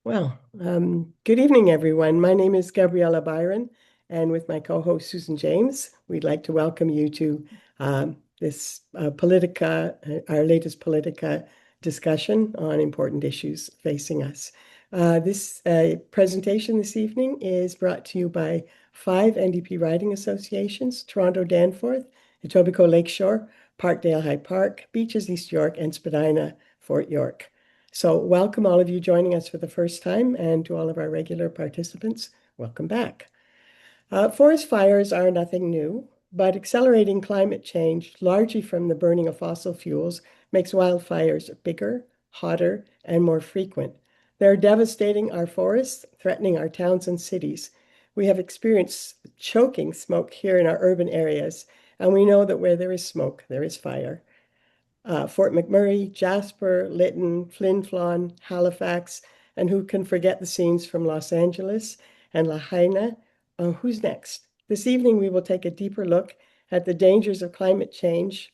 Good evening, everyone. My name is Gabriella Byron, and with my co-host Susan James, we'd like to welcome you to this Politica, our latest Politica discussion on important issues facing us. This presentation this evening is brought to you by 5 NDP riding associations: Toronto-Danforth, Etobicoke Lakeshore, Parkdale High Park, Beaches East York, and Spadina Fort York. So welcome all of you joining us for the first time, and to all of our regular participants, welcome back. Forest fires are nothing new, but accelerating climate change, largely from the burning of fossil fuels, makes wildfires bigger, hotter, and more frequent. They're devastating our forests, threatening our towns and cities. We have experienced choking smoke here in our urban areas, and we know that where there is smoke, there is fire. Fort McMurray, Jasper, Lytton, Flin Flon, Halifax, and who can forget the scenes from Los Angeles and Lahaina? Who's next? This evening, we will take a deeper look at the dangers of climate change,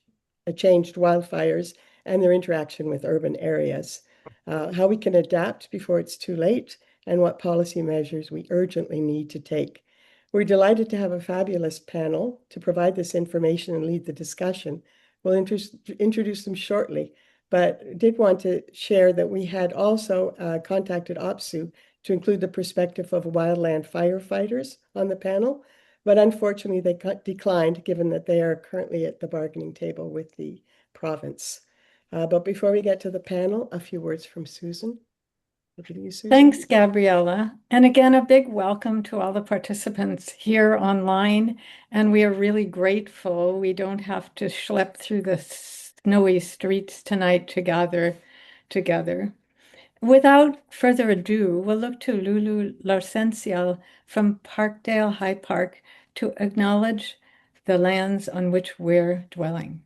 changed wildfires, and their interaction with urban areas, how we can adapt before it's too late, and what policy measures we urgently need to take. We're delighted to have a fabulous panel to provide this information and lead the discussion. We'll introduce them shortly, but did want to share that we had also contacted OPSU to include the perspective of wildland firefighters on the panel, but unfortunately they declined, given that they are currently at the bargaining table with the province. But before we get to the panel, a few words from Susan. Over to you, Susan. Thanks, Gabriella. And again, a big welcome to all the participants here online. And we are really grateful we don't have to schlep through the snowy streets tonight to gather together. Without further ado, we'll look to Lulu Larsencial from Parkdale High Park to acknowledge the lands on which we're dwelling.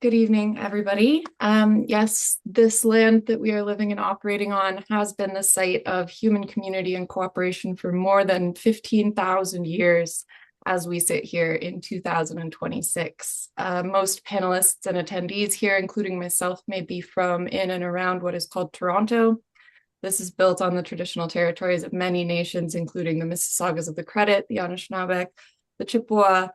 Good evening, everybody. Yes, this land that we are living and operating on has been the site of human community and cooperation for more than 15,000 years as we sit here in 2026. Most panelists and attendees here, including myself, may be from in and around what is called Toronto. This is built on the traditional territories of many nations, including the Mississaugas of the Credit, the Anishinaabe, the Chippewa,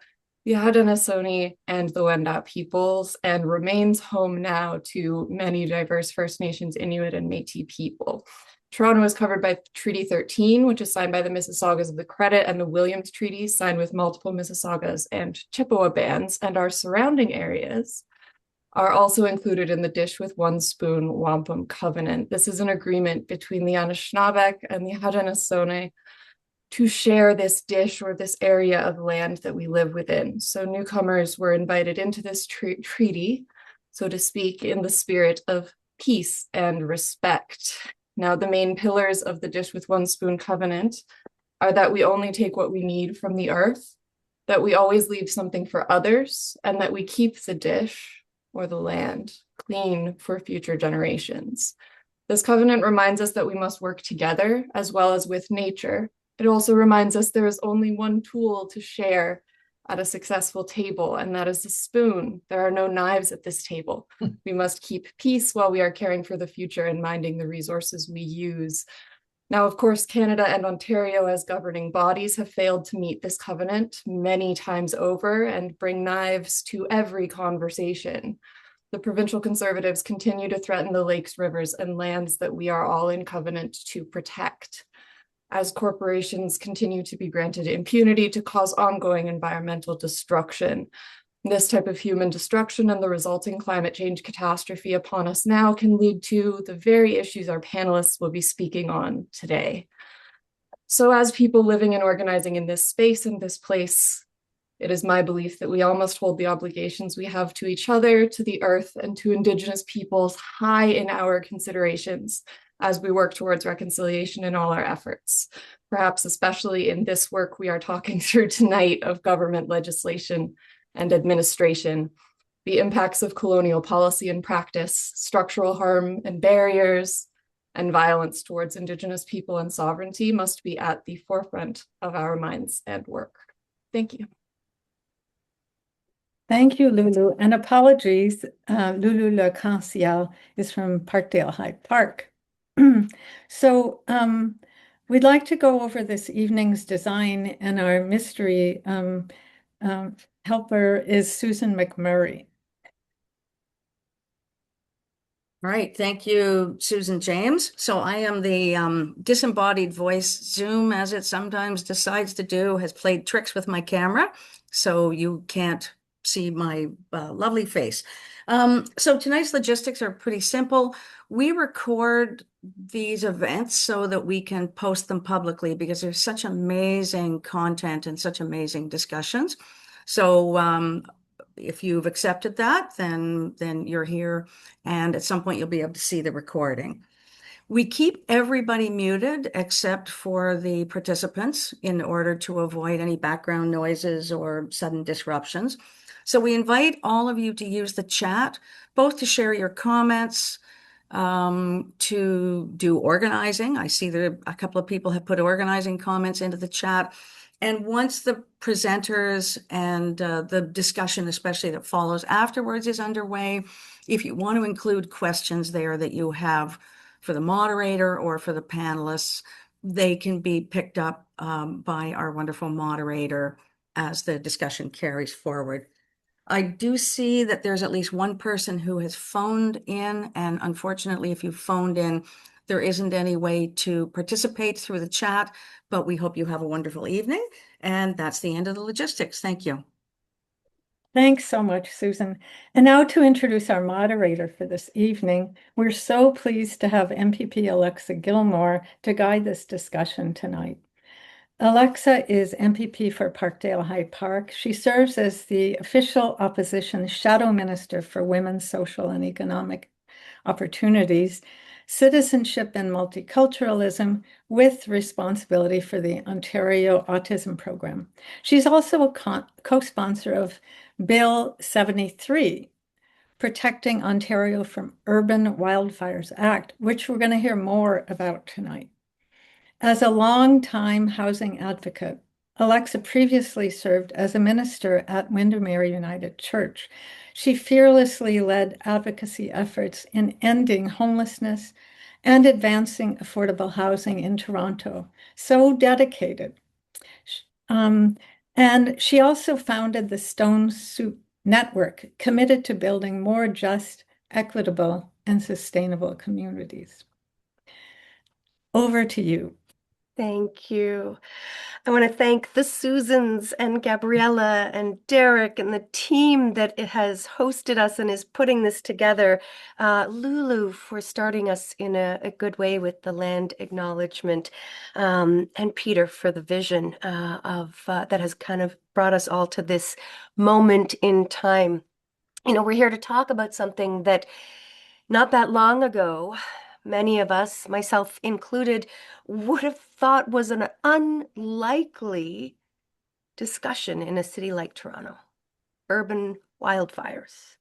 the Haudenosaunee, and the Wendat peoples, and remains home now to many diverse First Nations, Inuit, and Métis people. Toronto is covered by Treaty 13, which is signed by the Mississaugas of the Credit, and the Williams Treaty, signed with multiple Mississaugas and Chippewa bands, and our surrounding areas are also included in the Dish with One Spoon Wampum Covenant. This is an agreement between the Anishinaabe and the Haudenosaunee to share this dish or this area of land that we live within. So newcomers were invited into this treaty, so to speak, in the spirit of peace and respect. Now, the main pillars of the Dish with One Spoon Covenant are that we only take what we need from the earth, that we always leave something for others, and that we keep the dish or the land clean for future generations. This covenant reminds us that we must work together as well as with nature. It also reminds us there is only one tool to share at a successful table, and that is the spoon. There are no knives at this table. We must keep peace while we are caring for the future and minding the resources we use. Now, of course, Canada and Ontario as governing bodies have failed to meet this covenant many times over and bring knives to every conversation. The provincial Conservatives continue to threaten the lakes, rivers, and lands that we are all in covenant to protect, as corporations continue to be granted impunity to cause ongoing environmental destruction. This type of human destruction and the resulting climate change catastrophe upon us now can lead to the very issues our panelists will be speaking on today. So as people living and organizing in this space and this place, it is my belief that we all must hold the obligations we have to each other, to the earth, and to Indigenous peoples high in our considerations as we work towards reconciliation in all our efforts, perhaps especially in this work we are talking through tonight of government legislation and administration. The impacts of colonial policy and practice, structural harm and barriers, and violence towards Indigenous people and sovereignty must be at the forefront of our minds and work. Thank you. Thank you, Lulu. And apologies, Lulu Le Canciel is from Parkdale Hyde Park. So we'd like to go over this evening's design, and our mystery helper is Susan McMurray. All right, thank you, Susan James. So I am the disembodied voice. Zoom, as it sometimes decides to do, has played tricks with my camera, so you can't see my lovely face. So tonight's logistics are pretty simple. We record these events so that we can post them publicly because there's such amazing content and such amazing discussions. So if you've accepted that, then you're here, and at some point you'll be able to see the recording. We keep everybody muted except for the participants in order to avoid any background noises or sudden disruptions. So we invite all of you to use the chat, both to share your comments, to do organizing. I see that a couple of people have put organizing comments into the chat. And once the presenters and the discussion, especially that follows afterwards, is underway, if you want to include questions there that you have for the moderator or for the panelists, they can be picked up by our wonderful moderator as the discussion carries forward. I do see that there's at least one person who has phoned in, and unfortunately, if you phoned in, there isn't any way to participate through the chat, but we hope you have a wonderful evening, and that's the end of the logistics. Thank you. Thanks so much, Susan. And now to introduce our moderator for this evening, we're so pleased to have MPP Alexa Gilmore to guide this discussion tonight. Alexa is MPP for Parkdale Hyde Park. She serves as the official opposition shadow minister for women's social and economic opportunities, citizenship and multiculturalism, with responsibility for the Ontario Autism Program. She's also a co-sponsor of Bill 73, Protecting Ontario from Urban Wildfires Act, which we're going to hear more about tonight. As a longtime housing advocate, Alexa previously served as a minister at Windermere United Church. She fearlessly led advocacy efforts in ending homelessness and advancing affordable housing in Toronto. So dedicated. And she also founded the Stone Soup Network, committed to building more just, equitable, and sustainable communities. Over to you. Thank you. I want to thank the Susans and Gabriella and Derek and the team that it has hosted us and is putting this together. Lulu for starting us in a good way with the land acknowledgement, and Peter for the vision that has kind of brought us all to this moment in time. You know, we're here to talk about something that not that long ago, many of us, myself included, would have thought was an unlikely discussion in a city like Toronto, urban wildfires.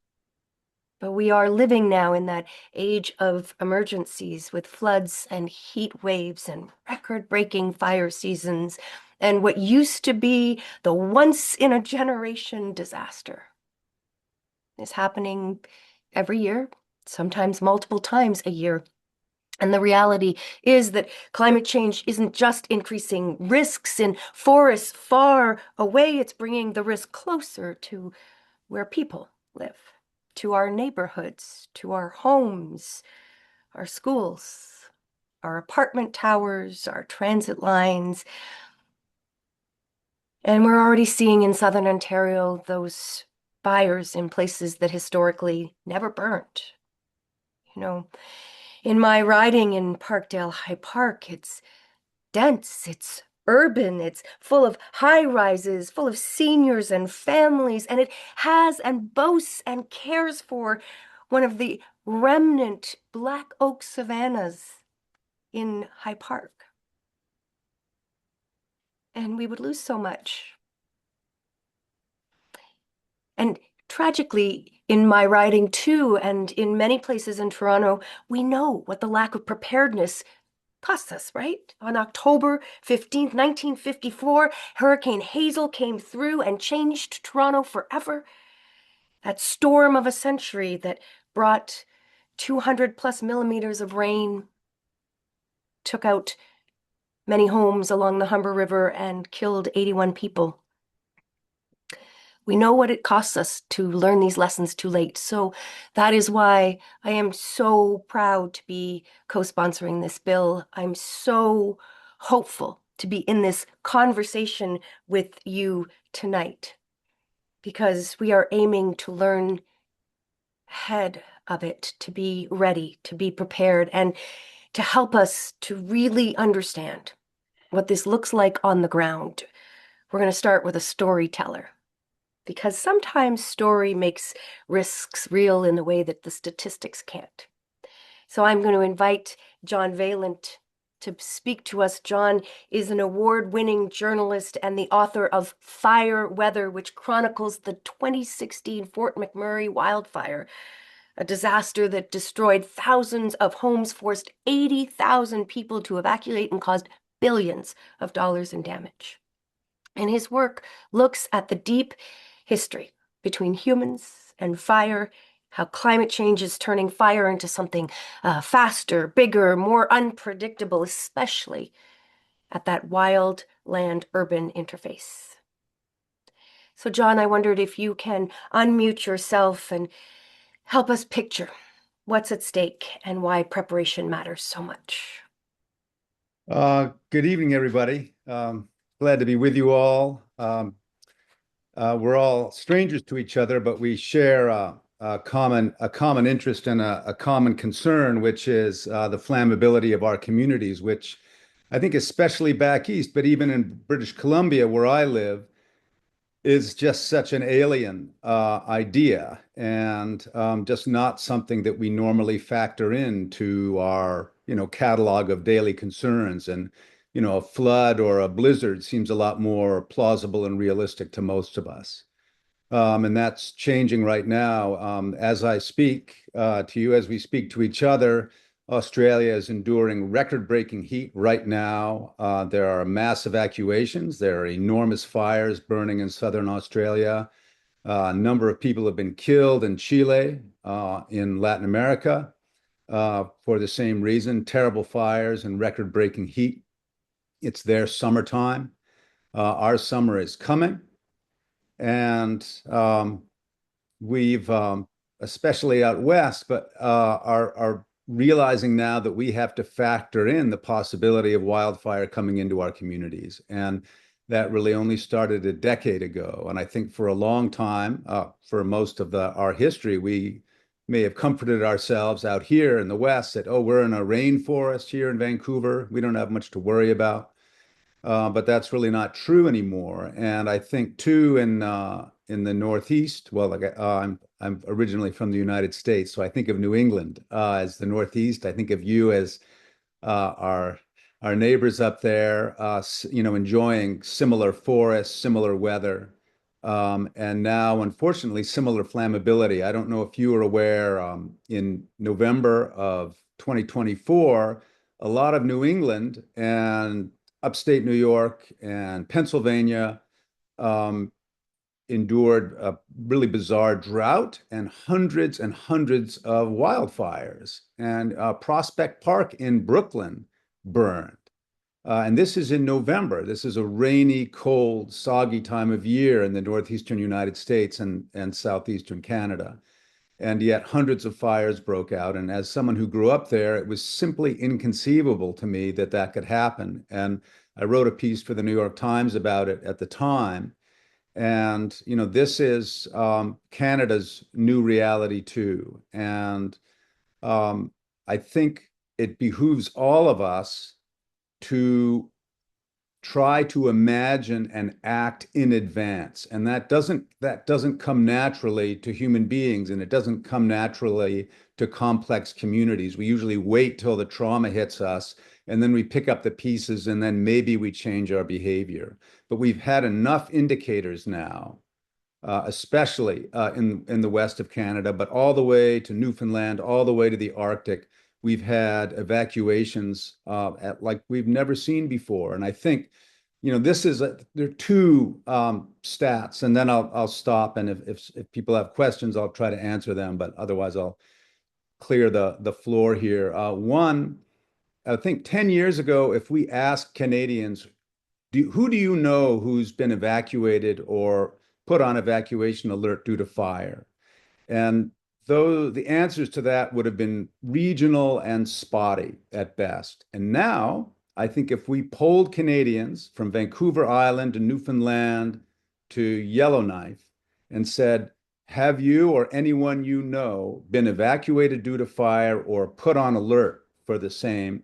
But we are living now in that age of emergencies with floods and heat waves and record-breaking fire seasons and what used to be the once-in-a-generation disaster is happening every year, sometimes multiple times a year. And the reality is that climate change isn't just increasing risks in forests far away, it's bringing the risk closer to where people live, to our neighborhoods, to our homes, our schools, our apartment towers, our transit lines. And we're already seeing in Southern Ontario those fires in places that historically never burnt. You know, in my riding in Parkdale High Park, it's dense, it's urban, it's full of high rises, full of seniors and families, and it has and boasts and cares for one of the remnant black oak savannas in High Park. And we would lose so much. And tragically, in my riding too, and in many places in Toronto, we know what the lack of preparedness cost us, right? On October 15th, 1954, Hurricane Hazel came through and changed Toronto forever. that storm of a century that brought 200 plus millimeters of rain, took out many homes along the Humber River, and killed 81 people. We know what it costs us to learn these lessons too late. So that is why I am so proud to be co-sponsoring this bill. I'm so hopeful to be in this conversation with you tonight, because we are aiming to learn ahead of it, to be ready, to be prepared, and to help us to really understand what this looks like on the ground. We're going to start with a storyteller, because sometimes story makes risks real in the way that the statistics can't. So I'm going to invite John Valent to speak to us. John is an award-winning journalist and the author of Fire Weather, which chronicles the 2016 Fort McMurray wildfire, a disaster that destroyed thousands of homes, forced 80,000 people to evacuate, and caused billions of dollars in damage. And his work looks at the deep history between humans and fire, how climate change is turning fire into something faster, bigger, more unpredictable, especially at that wild land-urban interface. So, John, I wondered if you can unmute yourself and help us picture what's at stake and why preparation matters so much. Good evening, everybody. Glad to be with you all. We're all strangers to each other, but we share a common interest and a common concern, which is the flammability of our communities, which I think especially back east, but even in British Columbia, where I live, is just such an alien idea, and just not something that we normally factor into our, catalog of daily concerns. And, a flood or a blizzard seems a lot more plausible and realistic to most of us. And that's changing right now. As I speak to you, as we speak to each other, Australia is enduring record-breaking heat right now. There are mass evacuations. There are enormous fires burning in southern Australia. A number of people have been killed in Chile, in Latin America, for the same reason, terrible fires and record-breaking heat. It's their summertime. Our summer is coming. And we've, especially out west, but are realizing now that we have to factor in the possibility of wildfire coming into our communities. And that really only started a decade ago. And I think for a long time, for most of our history, we may have comforted ourselves out here in the West that, oh, we're in a rainforest here in Vancouver. We don't have much to worry about. But that's really not true anymore. And I think too in the Northeast, well, like I'm originally from the United States, so I think of New England as the Northeast. I think of you as our neighbors up there, enjoying similar forests, similar weather, and now, unfortunately, similar flammability. I don't know if you are aware, in November of 2024, a lot of New England and upstate New York and Pennsylvania endured a really bizarre drought and hundreds of wildfires. And Prospect Park in Brooklyn burned. And this is in November. This is a rainy, cold, soggy time of year in the northeastern United States and southeastern Canada. And yet hundreds of fires broke out. And as someone who grew up there, it was simply inconceivable to me that that could happen. And I wrote a piece for the New York Times about it at the time. And, this is Canada's new reality too. And I think it behooves all of us to try to imagine and act in advance. And that doesn't come naturally to human beings, and it doesn't come naturally to complex communities. We usually wait till the trauma hits us, and then we pick up the pieces, and then maybe we change our behavior. But we've had enough indicators now, especially in the west of Canada, but all the way to Newfoundland, all the way to the Arctic. We've had evacuations at like we've never seen before. And I think there are two stats, and then I'll stop, and if people have questions, I'll try to answer them, but otherwise I'll clear the floor here. One, I think 10 years ago, if we asked Canadians, who do you know who's been evacuated or put on evacuation alert due to fire? And though the answers to that would have been regional and spotty at best. And now, I think if we polled Canadians from Vancouver Island to Newfoundland to Yellowknife and said, have you or anyone you know been evacuated due to fire or put on alert for the same?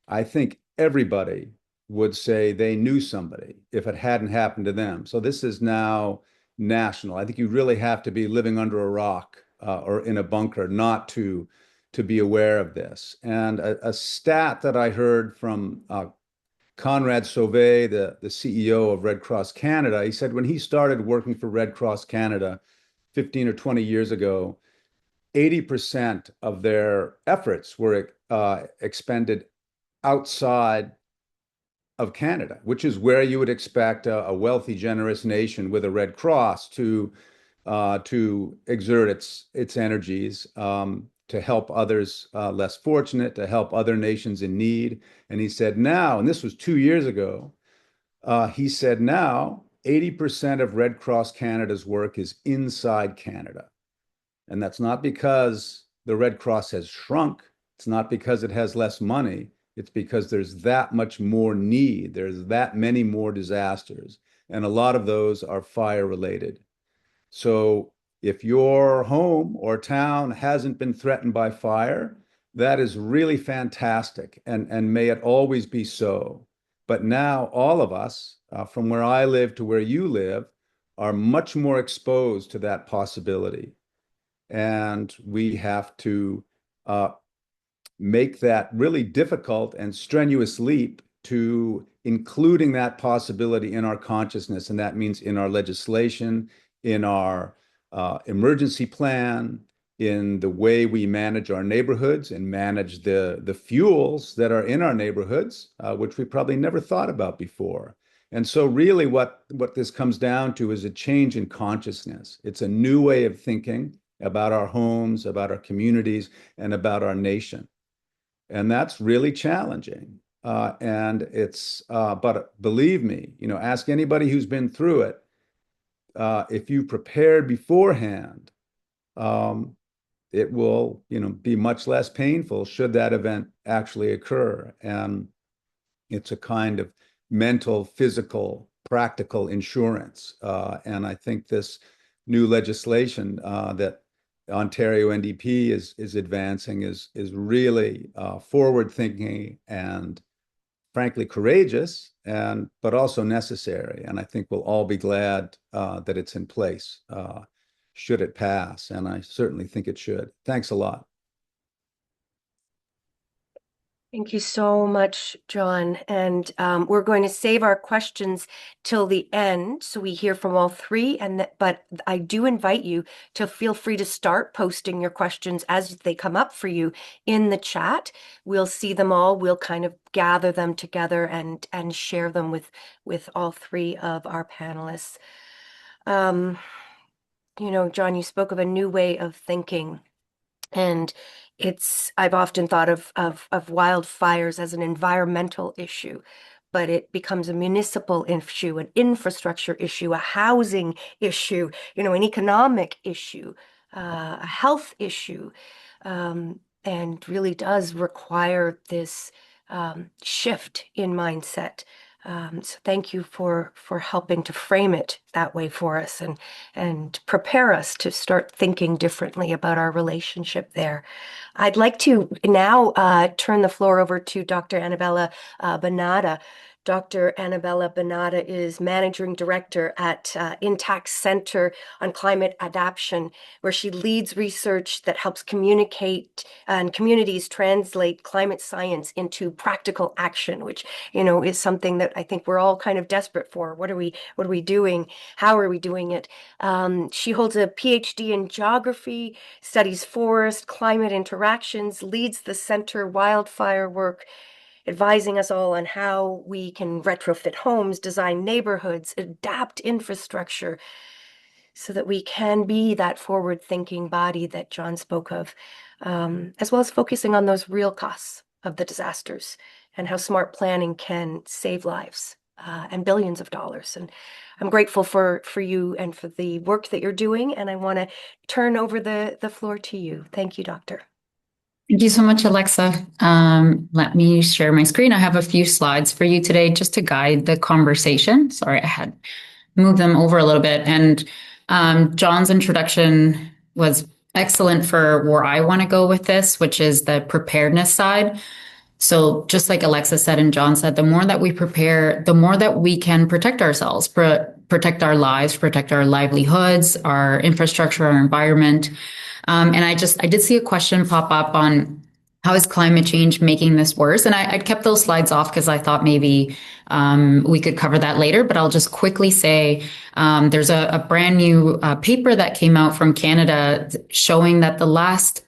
I think everybody would say they knew somebody if it hadn't happened to them. So this is now national. I think you really have to be living under a rock or in a bunker not to be aware of this. And a stat that I heard from Conrad Sauvé, the CEO of Red Cross Canada, he said when he started working for Red Cross Canada 15 or 20 years ago, 80% of their efforts were expended outside of Canada, which is where you would expect a wealthy, generous nation with a Red Cross to exert its energies to help others less fortunate, to help other nations in need. And he said now, and this was 2 years ago, he said now 80% of Red Cross Canada's work is inside Canada. And that's not because the Red Cross has shrunk. It's not because it has less money. It's because there's that much more need. There's that many more disasters. And a lot of those are fire related. So if your home or town hasn't been threatened by fire, that is really fantastic. And may it always be so. But now all of us, from where I live to where you live, are much more exposed to that possibility. And we have to make that really difficult and strenuous leap to including that possibility in our consciousness. And that means in our legislation, in our emergency plan, in the way we manage our neighborhoods and manage the fuels that are in our neighborhoods, which we probably never thought about before. And so really what this comes down to is a change in consciousness. It's a new way of thinking about our homes, about our communities, and about our nation. And that's really challenging. But believe me, ask anybody who's been through it. If you prepared beforehand, it will, be much less painful should that event actually occur. And it's a kind of mental, physical, practical insurance. And I think this new legislation that Ontario NDP is advancing is really forward-thinking and frankly courageous, but also necessary. And I think we'll all be glad that it's in place should it pass. And I certainly think it should. Thanks a lot. Thank you so much, John. And we're going to save our questions till the end, so we hear from all three. But I do invite you to feel free to start posting your questions as they come up for you in the chat. We'll see them all. We'll kind of gather them together and share them with all three of our panelists. John, you spoke of a new way of thinking. And I've often thought of wildfires as an environmental issue, but it becomes a municipal issue, an infrastructure issue, a housing issue, an economic issue, a health issue, and really does require this shift in mindset. So thank you for helping to frame it that way for us and prepare us to start thinking differently about our relationship there. I'd like to now turn the floor over to Dr. Annabella Banata. Dr. Annabella Banata is Managing Director at Intact Center on Climate Adaptation, where she leads research that helps communicate and communities translate climate science into practical action, which, is something that I think we're all kind of desperate for. What are we doing? How are we doing it? She holds a PhD in geography, studies forest, climate interactions, leads the center wildfire work, advising us all on how we can retrofit homes, design neighborhoods, adapt infrastructure so that we can be that forward-thinking body that John spoke of, as well as focusing on those real costs of the disasters and how smart planning can save lives and billions of dollars. And I'm grateful for you and for the work that you're doing. And I want to turn over the floor to you. Thank you, Doctor. Thank you so much, Alexa. Let me share my screen. I have a few slides for you today just to guide the conversation. Sorry, I had moved them over a little bit. And John's introduction was excellent for where I want to go with this, which is the preparedness side. So just like Alexa said and John said, the more that we prepare, the more that we can protect ourselves, protect our lives, protect our livelihoods, our infrastructure, our environment. And I did see a question pop up on how is climate change making this worse? And I kept those slides off because I thought maybe we could cover that later, but I'll just quickly say there's a brand new paper that came out from Canada showing that the last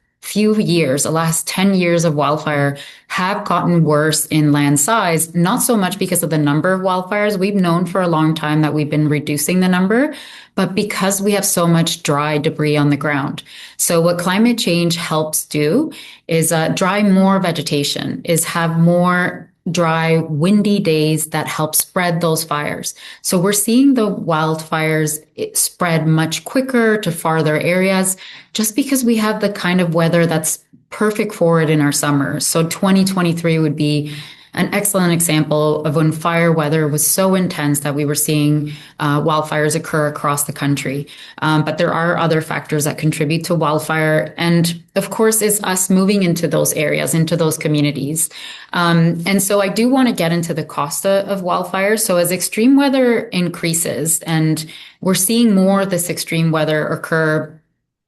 10 years of wildfire have gotten worse in land size, not so much because of the number of wildfires. We've known for a long time that we've been reducing the number, but because we have so much dry debris on the ground. So what climate change helps do is dry more vegetation, is have more dry, windy days that help spread those fires. So we're seeing the wildfires spread much quicker to farther areas just because we have the kind of weather that's perfect for it in our summers. So 2023 would be an excellent example of when fire weather was so intense that we were seeing wildfires occur across the country. But there are other factors that contribute to wildfire. And of course, it's us moving into those areas, into those communities. And so I do want to get into the cost of wildfires. So as extreme weather increases, and we're seeing more of this extreme weather occur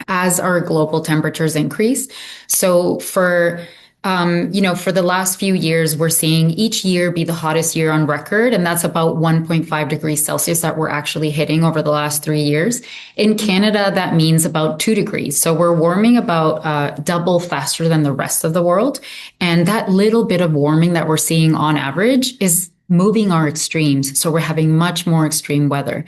as our global temperatures increase. So for the last few years, we're seeing each year be the hottest year on record, and that's about 1.5 degrees Celsius that we're actually hitting over the last 3 years. In Canada, that means about 2 degrees. So we're warming about double faster than the rest of the world. And that little bit of warming that we're seeing on average is moving our extremes. So we're having much more extreme weather.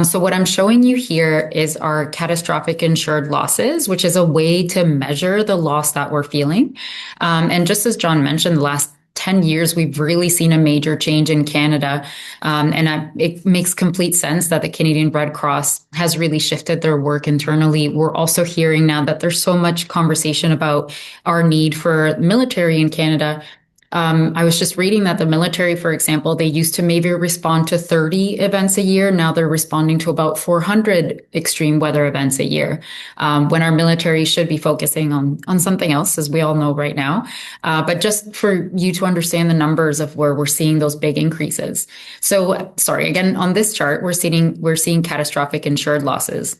So what I'm showing you here is our catastrophic insured losses, which is a way to measure the loss that we're feeling. And just as John mentioned, the last 10 years, we've really seen a major change in Canada. It makes complete sense that the Canadian Red Cross has really shifted their work internally. We're also hearing now that there's so much conversation about our need for military in Canada. I was just reading that the military, for example, they used to maybe respond to 30 events a year. Now they're responding to about 400 extreme weather events a year, when our military should be focusing on something else, as we all know right now. But just for you to understand the numbers of where we're seeing those big increases. So, sorry, again, on this chart, we're seeing catastrophic insured losses.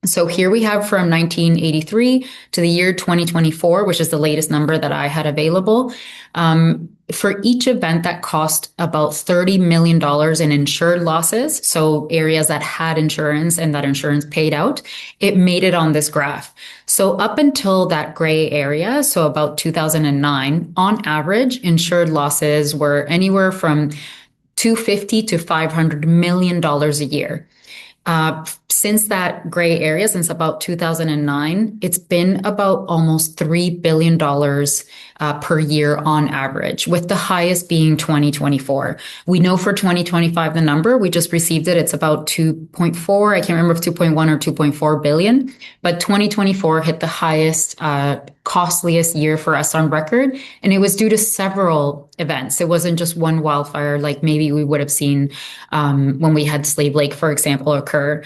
So here we have from 1983 to the year 2024, which is the latest number that I had available. For each event that cost about $30 million in insured losses, so areas that had insurance and that insurance paid out, it made it on this graph. So up until that gray area, so about 2009, on average, insured losses were anywhere from $250 to $500 million a year. Since that gray area, since about 2009, it's been about almost $3 billion per year on average, with the highest being 2024. We know for 2025, the number, we just received it, it's about 2.4. I can't remember if 2.1 or 2.4 billion, but 2024 hit the highest, costliest year for us on record. And it was due to several events. It wasn't just one wildfire like maybe we would have seen when we had Slave Lake, for example, occur.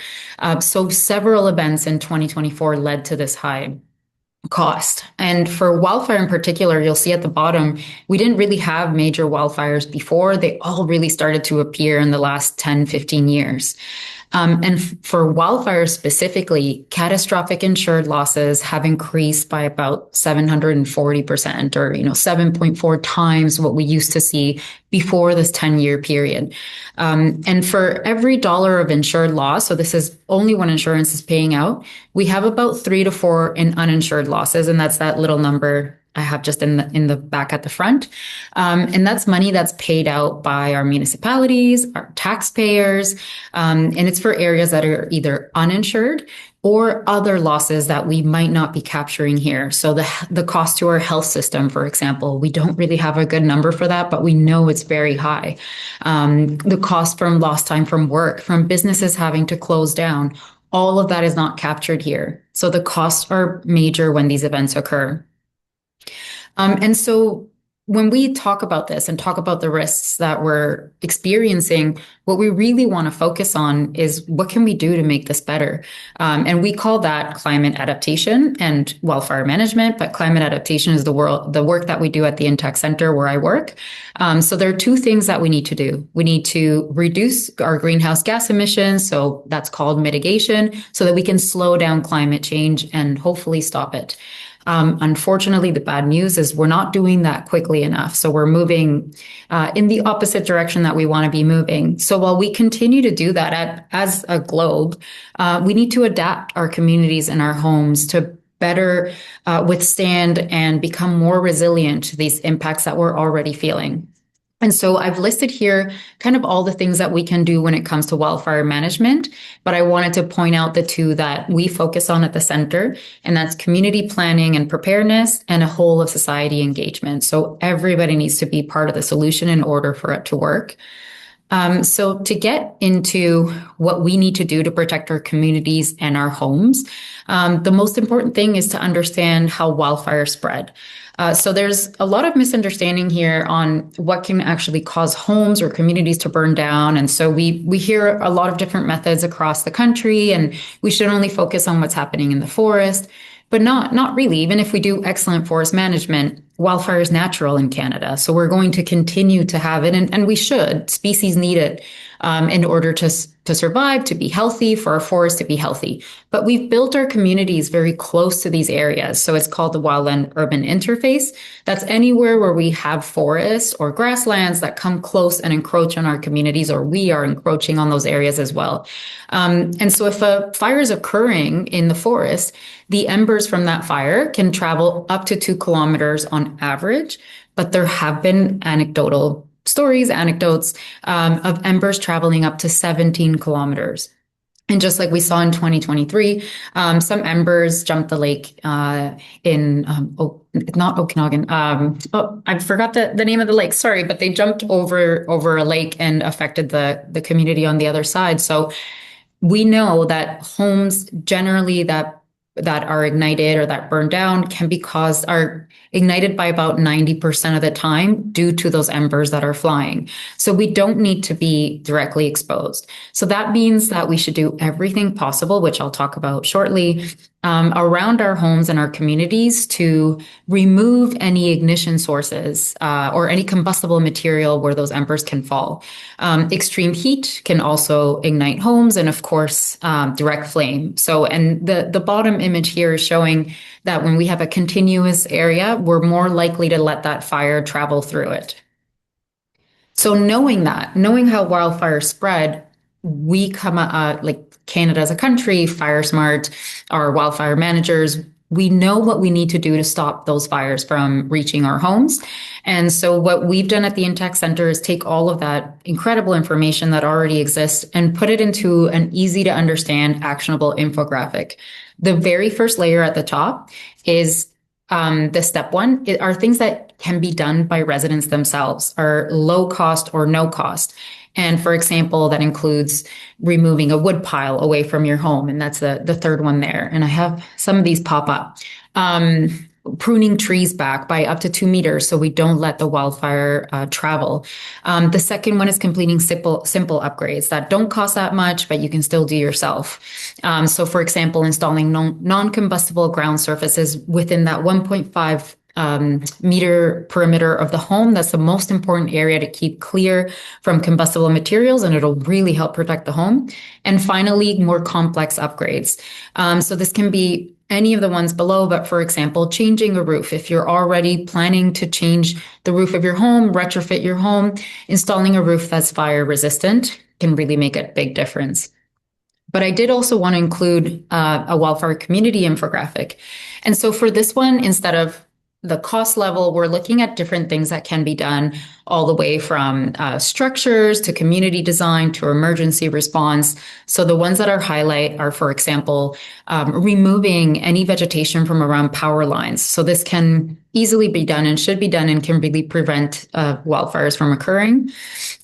So several events in 2024 led to this high cost. And for wildfire in particular, you'll see at the bottom, we didn't really have major wildfires before. They all really started to appear in the last 10, 15 years. And for wildfires specifically, catastrophic insured losses have increased by about 740%, or 7.4 times what we used to see before this 10-year period. And for every dollar of insured loss, so this is only when insurance is paying out, we have about 3 to 4 in uninsured losses, and that's that little number I have just in the back at the front. And that's money that's paid out by our municipalities, our taxpayers, and it's for areas that are either uninsured or other losses that we might not be capturing here. So the cost to our health system, for example, we don't really have a good number for that, but we know it's very high. The cost from lost time from work, from businesses having to close down, all of that is not captured here. So the costs are major when these events occur. And so when we talk about this and talk about the risks that we're experiencing, what we really want to focus on is what can we do to make this better? And we call that climate adaptation and wildfire management, but climate adaptation is the work that we do at the Intech Center where I work. So there are two things that we need to do. We need to reduce our greenhouse gas emissions, so that's called mitigation, so that we can slow down climate change and hopefully stop it. Unfortunately, the bad news is we're not doing that quickly enough. So we're moving in the opposite direction that we want to be moving. So while we continue to do that as a globe, we need to adapt our communities and our homes to better withstand and become more resilient to these impacts that we're already feeling. And so I've listed here kind of all the things that we can do when it comes to wildfire management, but I wanted to point out the two that we focus on at the center, and that's community planning and preparedness and a whole of society engagement. So everybody needs to be part of the solution in order for it to work. So to get into what we need to do to protect our communities and our homes, the most important thing is to understand how wildfires spread. So there's a lot of misunderstanding here on what can actually cause homes or communities to burn down. And so we hear a lot of different methods across the country, and we should only focus on what's happening in the forest. But not really. Even if we do excellent forest management, wildfire is natural in Canada. So we're going to continue to have it, and we should. Species need it in order to survive, to be healthy, for our forests to be healthy. But we've built our communities very close to these areas. So it's called the wildland-urban interface. That's anywhere where we have forests or grasslands that come close and encroach on our communities, or we are encroaching on those areas as well. And so if a fire is occurring in the forest, the embers from that fire can travel up to 2 kilometers on average, but there have been anecdotes of embers traveling up to 17 kilometers. And just like we saw in 2023, some embers jumped the lake not Okanagan. I forgot the name of the lake. Sorry, but they jumped over a lake and affected the community on the other side. So we know that homes generally that are ignited or that burn down are ignited by about 90% of the time due to those embers that are flying. So we don't need to be directly exposed. So that means that we should do everything possible, which I'll talk about shortly, around our homes and our communities to remove any ignition sources or any combustible material where those embers can fall. Extreme heat can also ignite homes, and of course, direct flame. So, and the bottom image here is showing that when we have a continuous area, we're more likely to let that fire travel through it. So knowing how wildfires spread, we come like Canada as a country, Fire Smart, our wildfire managers, we know what we need to do to stop those fires from reaching our homes. And so what we've done at the Intech Center is take all of that incredible information that already exists and put it into an easy to understand, actionable infographic. The very first layer at the top is the step one are things that can be done by residents themselves, are low cost or no cost. And for example, that includes removing a wood pile away from your home. And that's the third one there. And I have some of these pop up. Pruning trees back by up to 2 meters so we don't let the wildfire travel. The second one is completing simple upgrades that don't cost that much, but you can still do yourself. So for example, installing non-combustible ground surfaces within that 1.5 meter perimeter of the home. That's the most important area to keep clear from combustible materials, and it'll really help protect the home. And finally, more complex upgrades. So this can be any of the ones below, but for example, changing a roof. If you're already planning to change the roof of your home, retrofit your home, installing a roof that's fire resistant can really make a big difference. But I did also want to include a wildfire community infographic. And so for this one, instead of the cost level, we're looking at different things that can be done, all the way from structures to community design to emergency response. So the ones that are highlight are, for example, removing any vegetation from around power lines. So this can easily be done and should be done and can really prevent wildfires from occurring.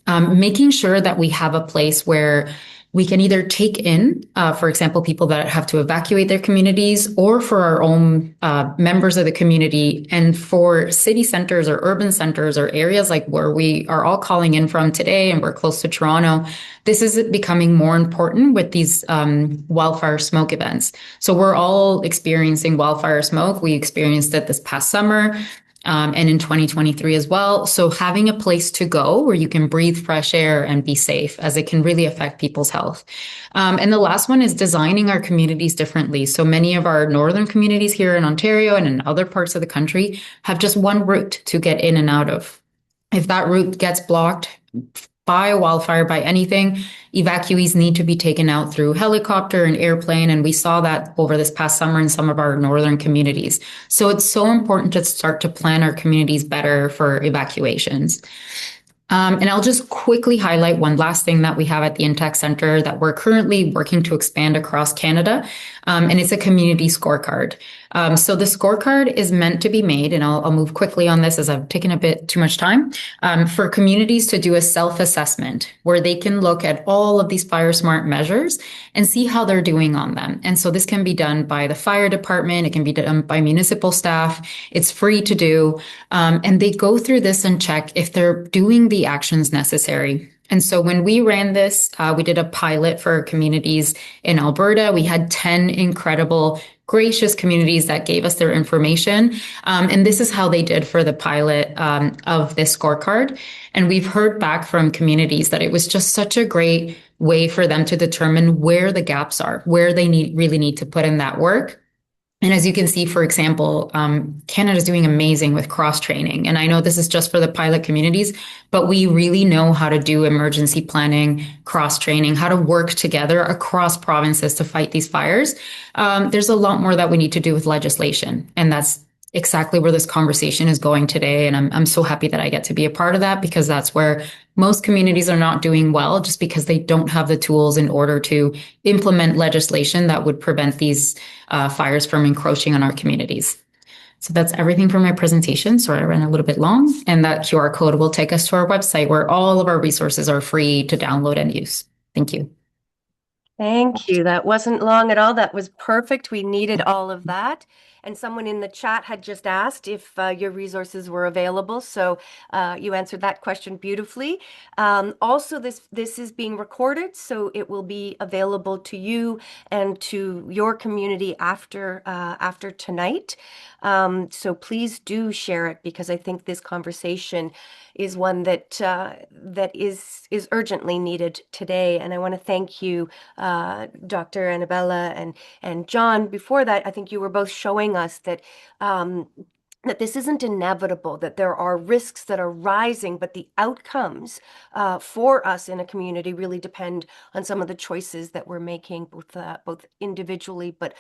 Making sure that we have a place where we can either take in, for example, people that have to evacuate their communities, or for our own members of the community, and for city centers or urban centers or areas like where we are all calling in from today, and we're close to Toronto. This is becoming more important with these wildfire smoke events. So we're all experiencing wildfire smoke. We experienced it this past summer. And in 2023 as well. So having a place to go where you can breathe fresh air and be safe, as it can really affect people's health. And the last one is designing our communities differently. So many of our northern communities here in Ontario and in other parts of the country have just one route to get in and out of. If that route gets blocked by a wildfire, by anything, evacuees need to be taken out through helicopter and airplane. And we saw that over this past summer in some of our northern communities. So it's so important to start to plan our communities better for evacuations. And I'll just quickly highlight one last thing that we have at the Intact Center that we're currently working to expand across Canada, and it's a community scorecard. So the scorecard is meant to be made, and I'll move quickly on this as I've taken a bit too much time, for communities to do a self-assessment where they can look at all of these fire smart measures and see how they're doing on them. And so this can be done by the fire department, it can be done by municipal staff, it's free to do, and they go through this and check if they're doing the actions necessary. And so when we ran this, we did a pilot for communities in Alberta. We had 10 incredible, gracious communities that gave us their information. And this is how they did for the pilot of this scorecard. And we've heard back from communities that it was just such a great way for them to determine where the gaps are, where they really need to put in that work. And as you can see, for example, Canada is doing amazing with cross training. And I know this is just for the pilot communities, but we really know how to do emergency planning, cross training, how to work together across provinces to fight these fires. There's a lot more that we need to do with legislation. And that's exactly where this conversation is going today. And I'm so happy that I get to be a part of that, because that's where most communities are not doing well, just because they don't have the tools in order to implement legislation that would prevent these fires from encroaching on our communities. So that's everything for my presentation. Sorry, I ran a little bit long. And that QR code will take us to our website where all of our resources are free to download and use. Thank you. Thank you. That wasn't long at all. That was perfect. We needed all of that. And someone in the chat had just asked if your resources were available. So you answered that question beautifully. Also, this is being recorded, so it will be available to you and to your community after tonight. So please do share it, because I think this conversation is one that is urgently needed today. And I want to thank you, Dr. Annabella and John. Before that, I think you were both showing us that that this isn't inevitable, that there are risks that are rising, but the outcomes for us in a community really depend on some of the choices that we're making, both individually, but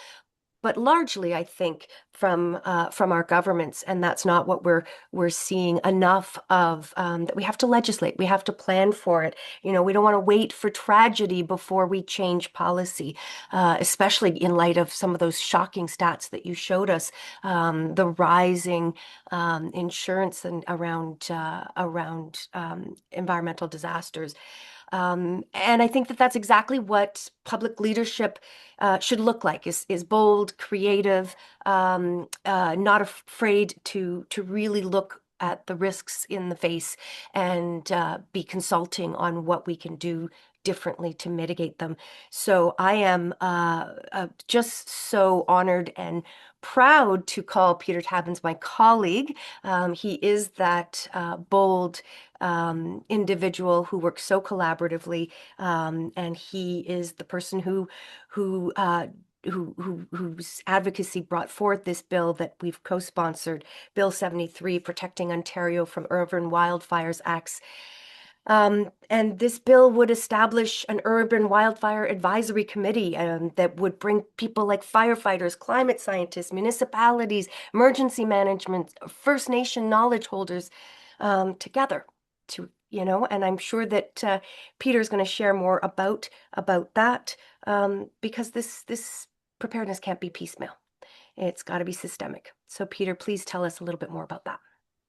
largely, I think, from our governments, and that's not what we're seeing enough of. That we have to legislate, we have to plan for it. We don't want to wait for tragedy before we change policy, especially in light of some of those shocking stats that you showed us, the rising insurance and around environmental disasters. And I think that that's exactly what public leadership should look like, is bold, creative, not afraid to really look at the risks in the face and be consulting on what we can do differently to mitigate them. So I am just so honored and proud to call Peter Tabbins my colleague. He is that bold individual who works so collaboratively, and he is the person whose advocacy brought forth this bill that we've co-sponsored, Bill 73, Protecting Ontario from Urban Wildfires Acts And this bill would establish an urban wildfire advisory committee that would bring people like firefighters, climate scientists, municipalities, emergency management, First Nation knowledge holders together to, and I'm sure that Peter's going to share more about that because this preparedness can't be piecemeal. It's got to be systemic. So Peter, please tell us a little bit more about that.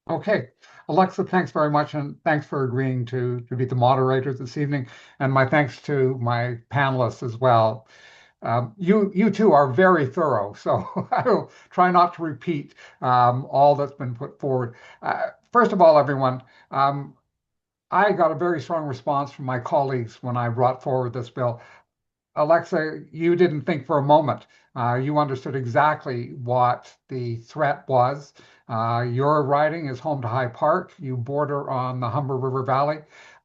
Okay. Alexa, thanks very much, and thanks for agreeing to be the moderator this evening. And my thanks to my panelists as well. You two are very thorough, so I will try not to repeat all that's been put forward. First of all, everyone, I got a very strong response from my colleagues when I brought forward this bill. Alexa, you didn't think for a moment. You understood exactly what the threat was. Your riding is home to High Park. You border on the Humber River Valley.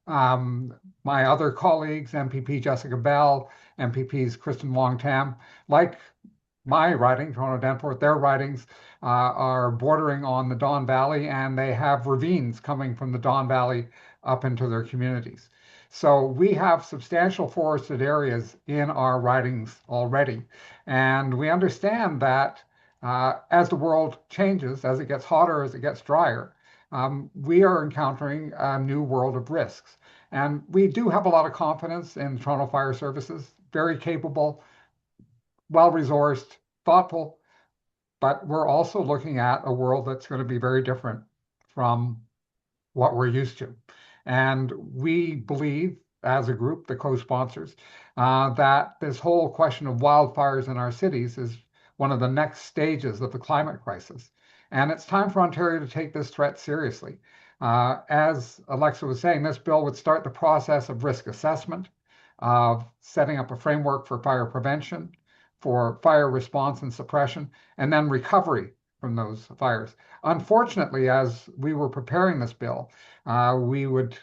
My other colleagues, MPP Jessica Bell, MPPs Kristen Wong-Tam, like my riding, Toronto-Danforth, their ridings are bordering on the Don Valley, and they have ravines coming from the Don Valley up into their communities. So we have substantial forested areas in our ridings already. And we understand that as the world changes, as it gets hotter, as it gets drier, we are encountering a new world of risks. And we do have a lot of confidence in Toronto Fire Services, very capable, well-resourced, thoughtful, but we're also looking at a world that's going to be very different from what we're used to. And we believe, as a group, the co-sponsors, that this whole question of wildfires in our cities is one of the next stages of the climate crisis. And it's time for Ontario to take this threat seriously. As Alexa was saying, this bill would start the process of risk assessment, of setting up a framework for fire prevention, for fire response and suppression, and then recovery from those fires. Unfortunately, as we were preparing this bill, we would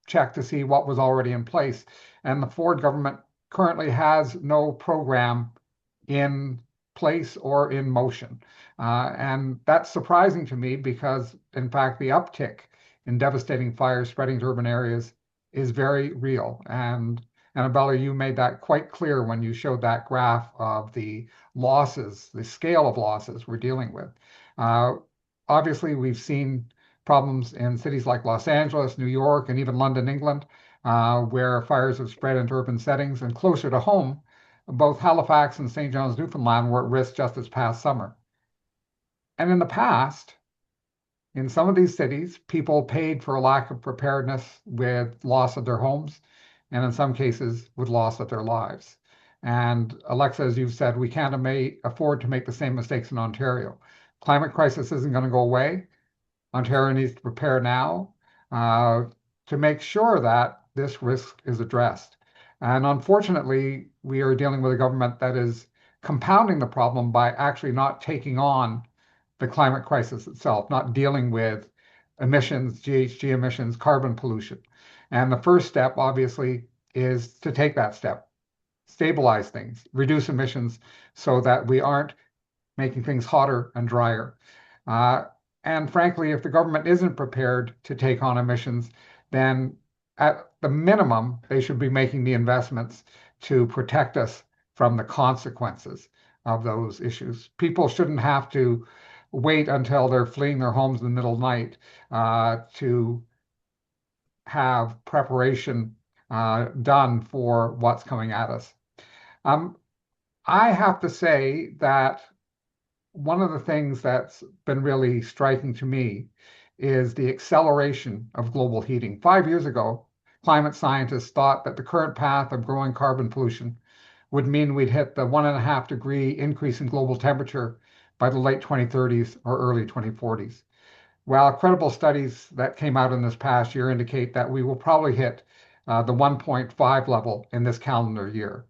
check to see what was already in place. And the Ford government currently has no program in place or in motion. And that's surprising to me because, in fact, the uptick in devastating fires spreading to urban areas is very real. And Annabella, you made that quite clear when you showed that graph of the losses, the scale of losses we're dealing with. Obviously, we've seen problems in cities like Los Angeles, New York, and even London, England, where fires have spread into urban settings. And closer to home, both Halifax and St. John's, Newfoundland were at risk just this past summer. And in the past, in some of these cities, people paid for a lack of preparedness with loss of their homes, and in some cases with loss of their lives. And Alexa, as you've said, we can't afford to make the same mistakes in Ontario. Climate crisis isn't going to go away. Ontario needs to prepare now to make sure that this risk is addressed. And unfortunately, we are dealing with a government that is compounding the problem by actually not taking on the climate crisis itself, not dealing with emissions, GHG emissions, carbon pollution. And the first step, obviously, is to take that step, stabilize things, reduce emissions so that we aren't making things hotter and drier. And frankly, if the government isn't prepared to take on emissions, then at the minimum, they should be making the investments to protect us from the consequences of those issues. People shouldn't have to wait until they're fleeing their homes in the middle of the night to have preparation done for what's coming at us. I have to say that one of the things that's been really striking to me is the acceleration of global heating. 5 years ago, climate scientists thought that the current path of growing carbon pollution would mean we'd hit the 1.5-degree increase in global temperature by the late 2030s or early 2040s. Well, credible studies that came out in this past year indicate that we will probably hit the 1.5 level in this calendar year.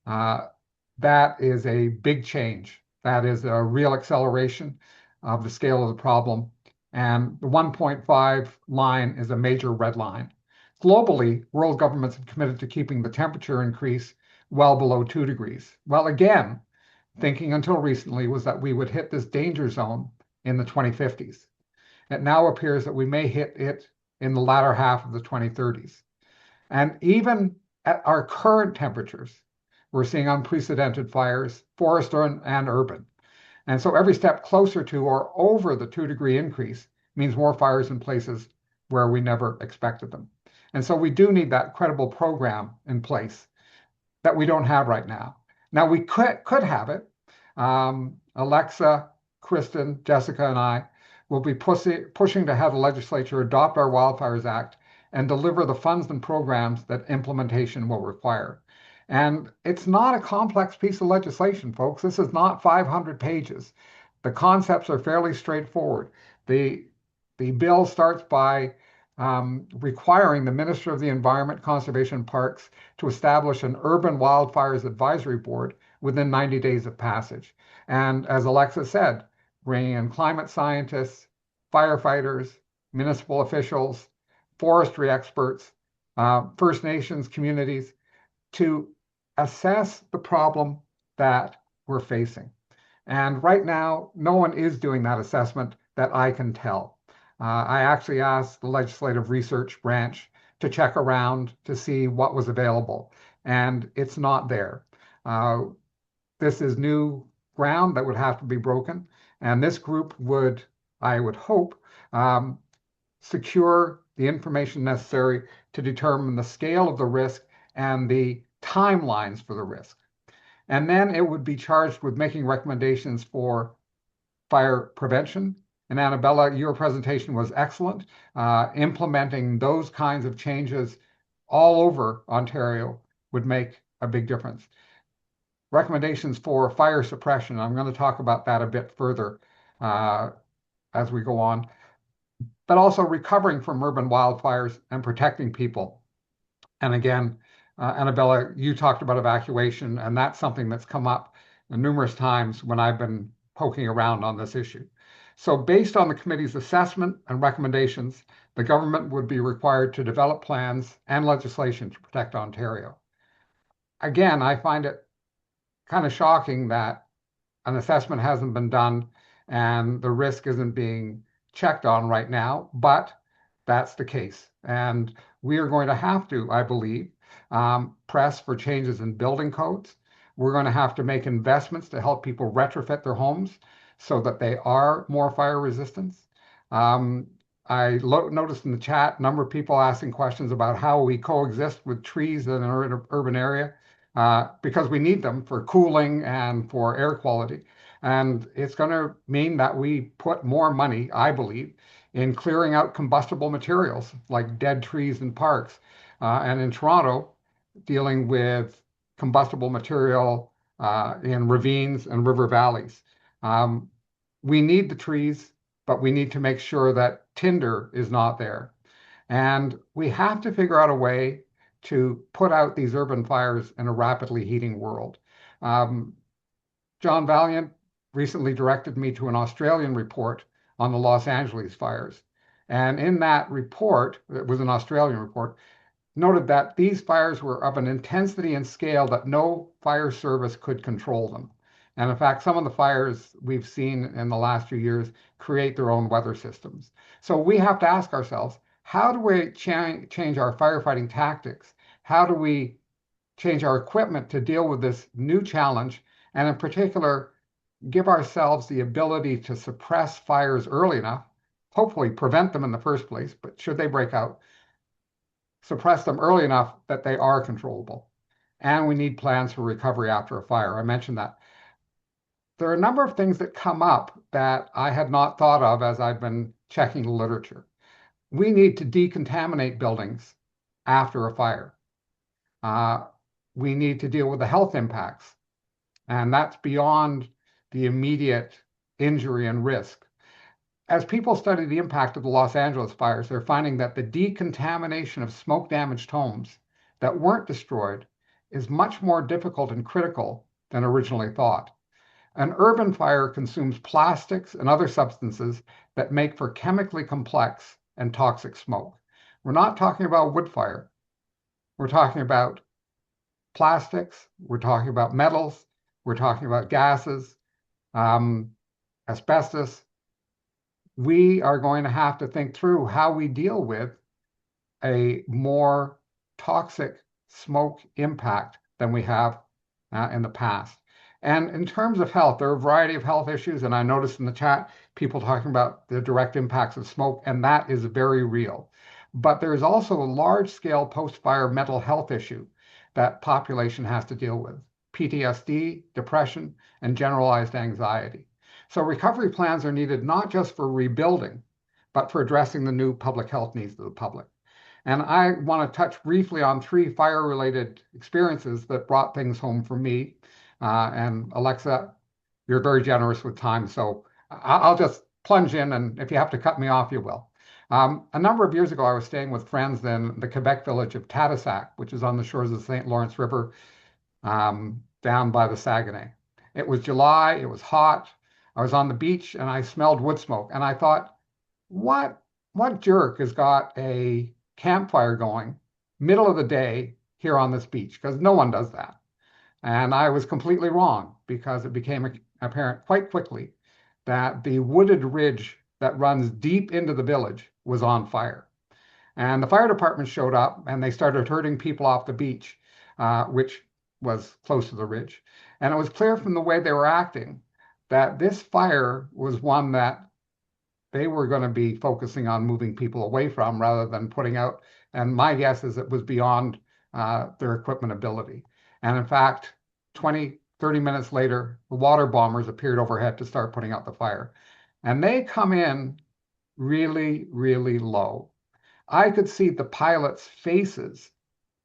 That is a big change. That is a real acceleration of the scale of the problem. And the 1.5 line is a major red line. Globally, world governments have committed to keeping the temperature increase well below 2 degrees. Well, again, thinking until recently was that we would hit this danger zone in the 2050s. It now appears that we may hit it in the latter half of the 2030s. And even at our current temperatures, we're seeing unprecedented fires, forest and urban. And so every step closer to or over the 2-degree increase means more fires in places where we never expected them. And so we do need that credible program in place that we don't have right now. Now we could have it. Alexa, Kristen, Jessica, and I will be pushing to have the legislature adopt our Wildfires Act and deliver the funds and programs that implementation will require. And it's not a complex piece of legislation, folks. This is not 500 pages. The concepts are fairly straightforward. The bill starts by requiring the Minister of the Environment, Conservation and Parks to establish an urban wildfires advisory board within 90 days of passage. And as Alexa said, bringing in climate scientists, firefighters, municipal officials, forestry experts, First Nations communities to assess the problem that we're facing. And right now, no one is doing that assessment that I can tell. I actually asked the legislative research branch to check around to see what was available, and it's not there. This is new ground that would have to be broken, and this group would, I would hope, secure the information necessary to determine the scale of the risk and the timelines for the risk. And then it would be charged with making recommendations for fire prevention. And Annabella, your presentation was excellent. Implementing those kinds of changes all over Ontario would make a big difference. Recommendations for fire suppression, I'm going to talk about that a bit further as we go on, but also recovering from urban wildfires and protecting people. And again, Annabella, you talked about evacuation, and that's something that's come up numerous times when I've been poking around on this issue. So based on the committee's assessment and recommendations, the government would be required to develop plans and legislation to protect Ontario. Again, I find it kind of shocking that an assessment hasn't been done and the risk isn't being checked on right now, but that's the case. And we are going to have to, I believe, press for changes in building codes. We're going to have to make investments to help people retrofit their homes so that they are more fire resistant. I noticed in the chat a number of people asking questions about how we coexist with trees in an urban area because we need them for cooling and for air quality. And it's going to mean that we put more money, I believe, in clearing out combustible materials like dead trees in parks. And in Toronto, dealing with combustible material in ravines and river valleys. We need the trees, but we need to make sure that tinder is not there. And we have to figure out a way to put out these urban fires in a rapidly heating world. John Valiant recently directed me to an Australian report on the Los Angeles fires. And in that report, it was an Australian report, noted that these fires were of an intensity and scale that no fire service could control them. And in fact, some of the fires we've seen in the last few years create their own weather systems. So we have to ask ourselves, how do we change our firefighting tactics? How do we change our equipment to deal with this new challenge? And in particular, give ourselves the ability to suppress fires early enough, hopefully prevent them in the first place, but should they break out, suppress them early enough that they are controllable. And we need plans for recovery after a fire. I mentioned that. There are a number of things that come up that I had not thought of as I've been checking the literature. We need to decontaminate buildings after a fire. We need to deal with the health impacts, and that's beyond the immediate injury and risk. As people study the impact of the Los Angeles fires, they're finding that the decontamination of smoke-damaged homes that weren't destroyed is much more difficult and critical than originally thought. An urban fire consumes plastics and other substances that make for chemically complex and toxic smoke. We're not talking about wood fire. We're talking about plastics. We're talking about metals. We're talking about gases, asbestos. We are going to have to think through how we deal with a more toxic smoke impact than we have in the past. And in terms of health, there are a variety of health issues, and I noticed in the chat people talking about the direct impacts of smoke, and that is very real. But there is also a large-scale post-fire mental health issue that population has to deal with: PTSD, depression, and generalized anxiety. So recovery plans are needed not just for rebuilding, but for addressing the new public health needs of the public. And I want to touch briefly on 3 fire-related experiences that brought things home for me. And Alexa, you're very generous with time, so I'll just plunge in, and if you have to cut me off, you will. A number of years ago, I was staying with friends in the Quebec village of Tadoussac, which is on the shores of the St. Lawrence River, down by the Saguenay. It was July, it was hot. I was on the beach and I smelled wood smoke, and I thought, what jerk has got a campfire going middle of the day here on this beach? Because no one does that. And I was completely wrong, because it became apparent quite quickly that the wooded ridge that runs deep into the village was on fire. And the fire department showed up and they started herding people off the beach, which was close to the ridge. And it was clear from the way they were acting that this fire was one that they were going to be focusing on moving people away from rather than putting out. And my guess is it was beyond their equipment ability. And in fact, 20, 30 minutes later, the water bombers appeared overhead to start putting out the fire. And they come in really, really low. I could see the pilots' faces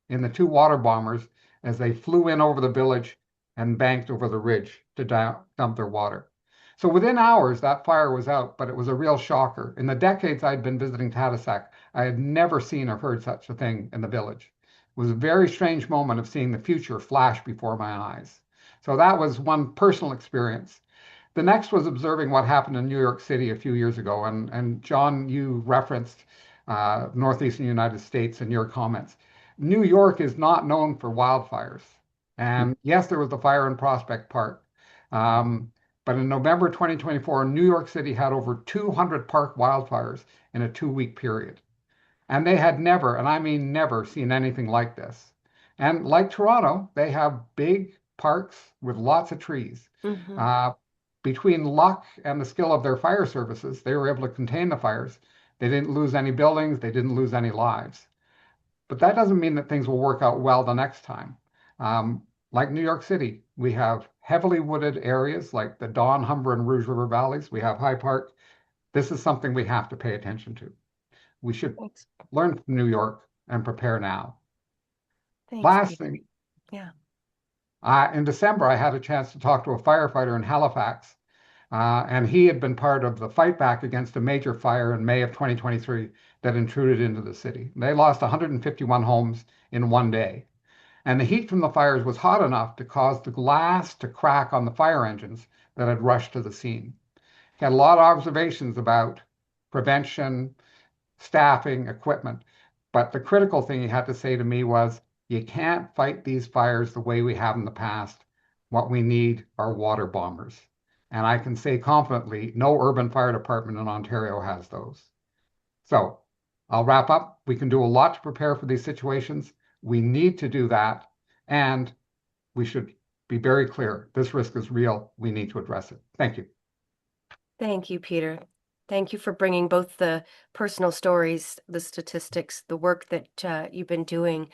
in the 2 water bombers as they flew in over the village and banked over the ridge to dump their water. So within hours, that fire was out, but it was a real shocker. In the decades I'd been visiting Tadoussac, I had never seen or heard such a thing in the village. It was a very strange moment of seeing the future flash before my eyes. So that was one personal experience. The next was observing what happened in New York City a few years ago. And John, you referenced northeastern United States in your comments. New York is not known for wildfires. And yes, there was the fire in Prospect Park. But in November 2024, New York City had over 200 park wildfires in a 2-week period. And they had never, and I mean never, seen anything like this. And like Toronto, they have big parks with lots of trees. Between luck and the skill of their fire services, they were able to contain the fires. They didn't lose any buildings, they didn't lose any lives. But that doesn't mean that things will work out well the next time. Like New York City, we have heavily wooded areas like the Don, Humber, and Rouge River valleys. We have High Park. This is something we have to pay attention to. We should learn from New York and prepare now. Thanks, Last Peter. thing. Yeah. In December, I had a chance to talk to a firefighter in Halifax, and he had been part of the fight back against a major fire in May of 2023 that intruded into the city. They lost 151 homes in one day. And the heat from the fires was hot enough to cause the glass to crack on the fire engines that had rushed to the scene. He had a lot of observations about prevention, staffing, equipment. But the critical thing he had to say to me was, you can't fight these fires the way we have in the past. What we need are water bombers. And I can say confidently, no urban fire department in Ontario has those. So I'll wrap up. We can do a lot to prepare for these situations. We need to do that. And we should be very clear. This risk is real. We need to address it. Thank you. Thank you, Peter. Thank you for bringing both the personal stories, the statistics, the work that you've been doing.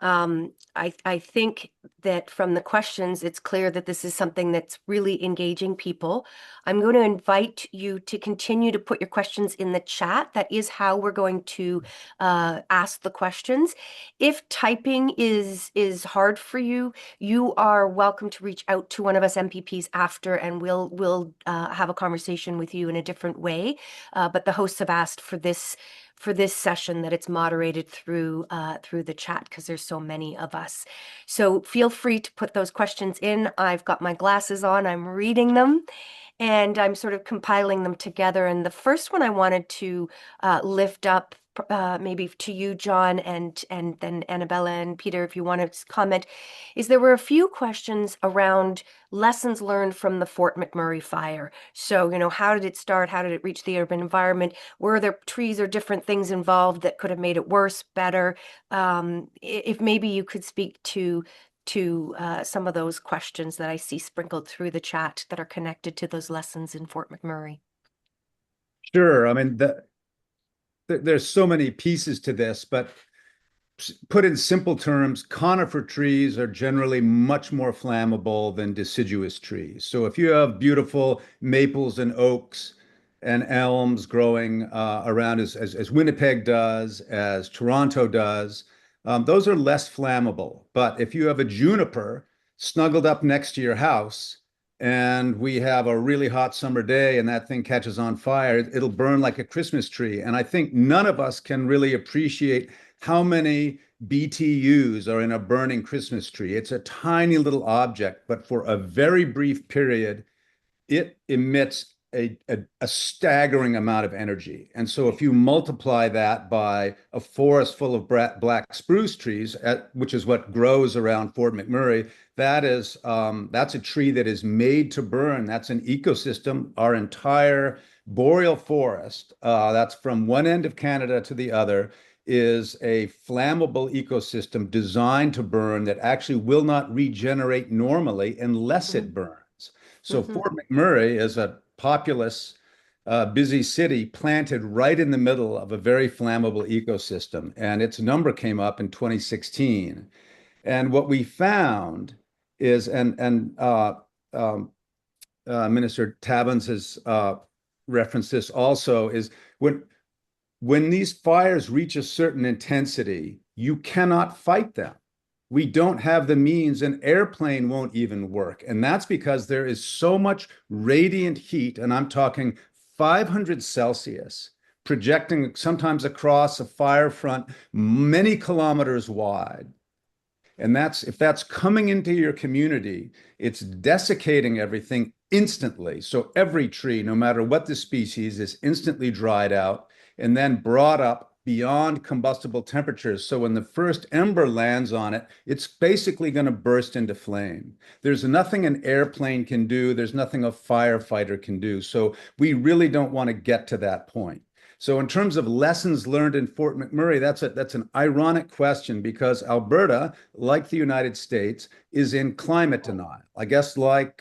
I think that from the questions, it's clear that this is something that's really engaging people. I'm going to invite you to continue to put your questions in the chat. That is how we're going to ask the questions. If typing is hard for you, you are welcome to reach out to one of us MPPs after, and we'll have a conversation with you in a different way. But the hosts have asked for this session that it's moderated through the chat because there's so many of us. So feel free to put those questions in. I've got my glasses on, I'm reading them, and I'm sort of compiling them together. And the first one I wanted to lift up maybe to you, John, and then Annabella and Peter, if you want to comment, is there were a few questions around lessons learned from the Fort McMurray fire. So, how did it start? How did it reach the urban environment? Were there trees or different things involved that could have made it worse, better? If maybe you could speak to some of those questions that I see sprinkled through the chat that are connected to those lessons in Fort McMurray. Sure. I mean, there's so many pieces to this, but put in simple terms, conifer trees are generally much more flammable than deciduous trees. So if you have beautiful maples and oaks and elms growing around as Winnipeg does, as Toronto does, those are less flammable. But if you have a juniper snuggled up next to your house, and we have a really hot summer day and that thing catches on fire, it'll burn like a Christmas tree. And I think none of us can really appreciate how many BTUs are in a burning Christmas tree. It's a tiny little object, but for a very brief period, it emits a staggering amount of energy. And so if you multiply that by a forest full of black spruce trees, which is what grows around Fort McMurray, that's a tree that is made to burn. That's an ecosystem. Our entire boreal forest, that's from one end of Canada to the other, is a flammable ecosystem designed to burn that actually will not regenerate normally unless it burns. So Fort McMurray is a populous, busy city planted right in the middle of a very flammable ecosystem. And its number came up in 2016. And what we found is, Minister Tabbins has referenced this also, is when these fires reach a certain intensity, you cannot fight them. We don't have the means. An airplane won't even work. And that's because there is so much radiant heat, and I'm talking 500 Celsius, projecting sometimes across a fire front many kilometers wide. And if that's coming into your community, it's desiccating everything instantly. So every tree, no matter what the species, is instantly dried out and then brought up beyond combustible temperatures. So when the first ember lands on it, it's basically going to burst into flame. There's nothing an airplane can do. There's nothing a firefighter can do. So we really don't want to get to that point. So in terms of lessons learned in Fort McMurray, that's an ironic question because Alberta, like the United States, is in climate denial. I guess like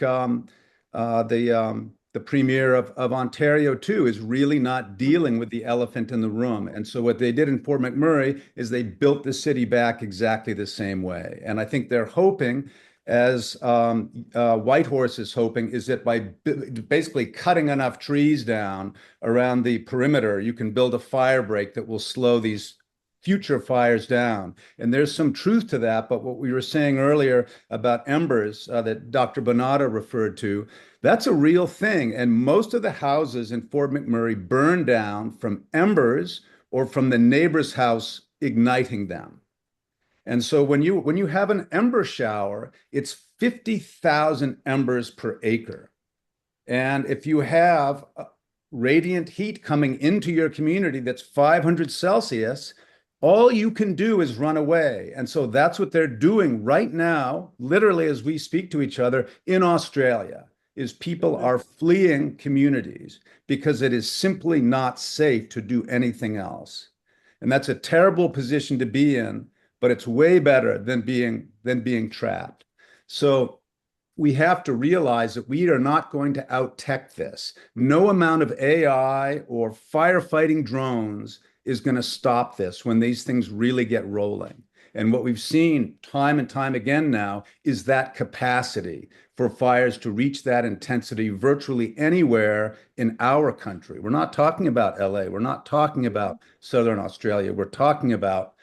the premier of Ontario too is really not dealing with the elephant in the room. And so what they did in Fort McMurray is they built the city back exactly the same way. And I think they're hoping, as Whitehorse is hoping, is that by basically cutting enough trees down around the perimeter, you can build a fire break that will slow these future fires down. And there's some truth to that. But what we were saying earlier about embers that Dr. Bonata referred to, that's a real thing. And most of the houses in Fort McMurray burn down from embers or from the neighbor's house igniting them. And so when you have an ember shower, it's 50,000 embers per acre. And if you have radiant heat coming into your community that's 500 Celsius, all you can do is run away. And so that's what they're doing right now, literally as we speak to each other in Australia, is people are fleeing communities because it is simply not safe to do anything else. And that's a terrible position to be in, but it's way better than being trapped. So we have to realize that we are not going to out-tech this. No amount of AI or firefighting drones is going to stop this when these things really get rolling. And what we've seen time and time again now is that capacity for fires to reach that intensity virtually anywhere in our country. We're not talking about LA. We're not talking about Southern Australia. We're talking about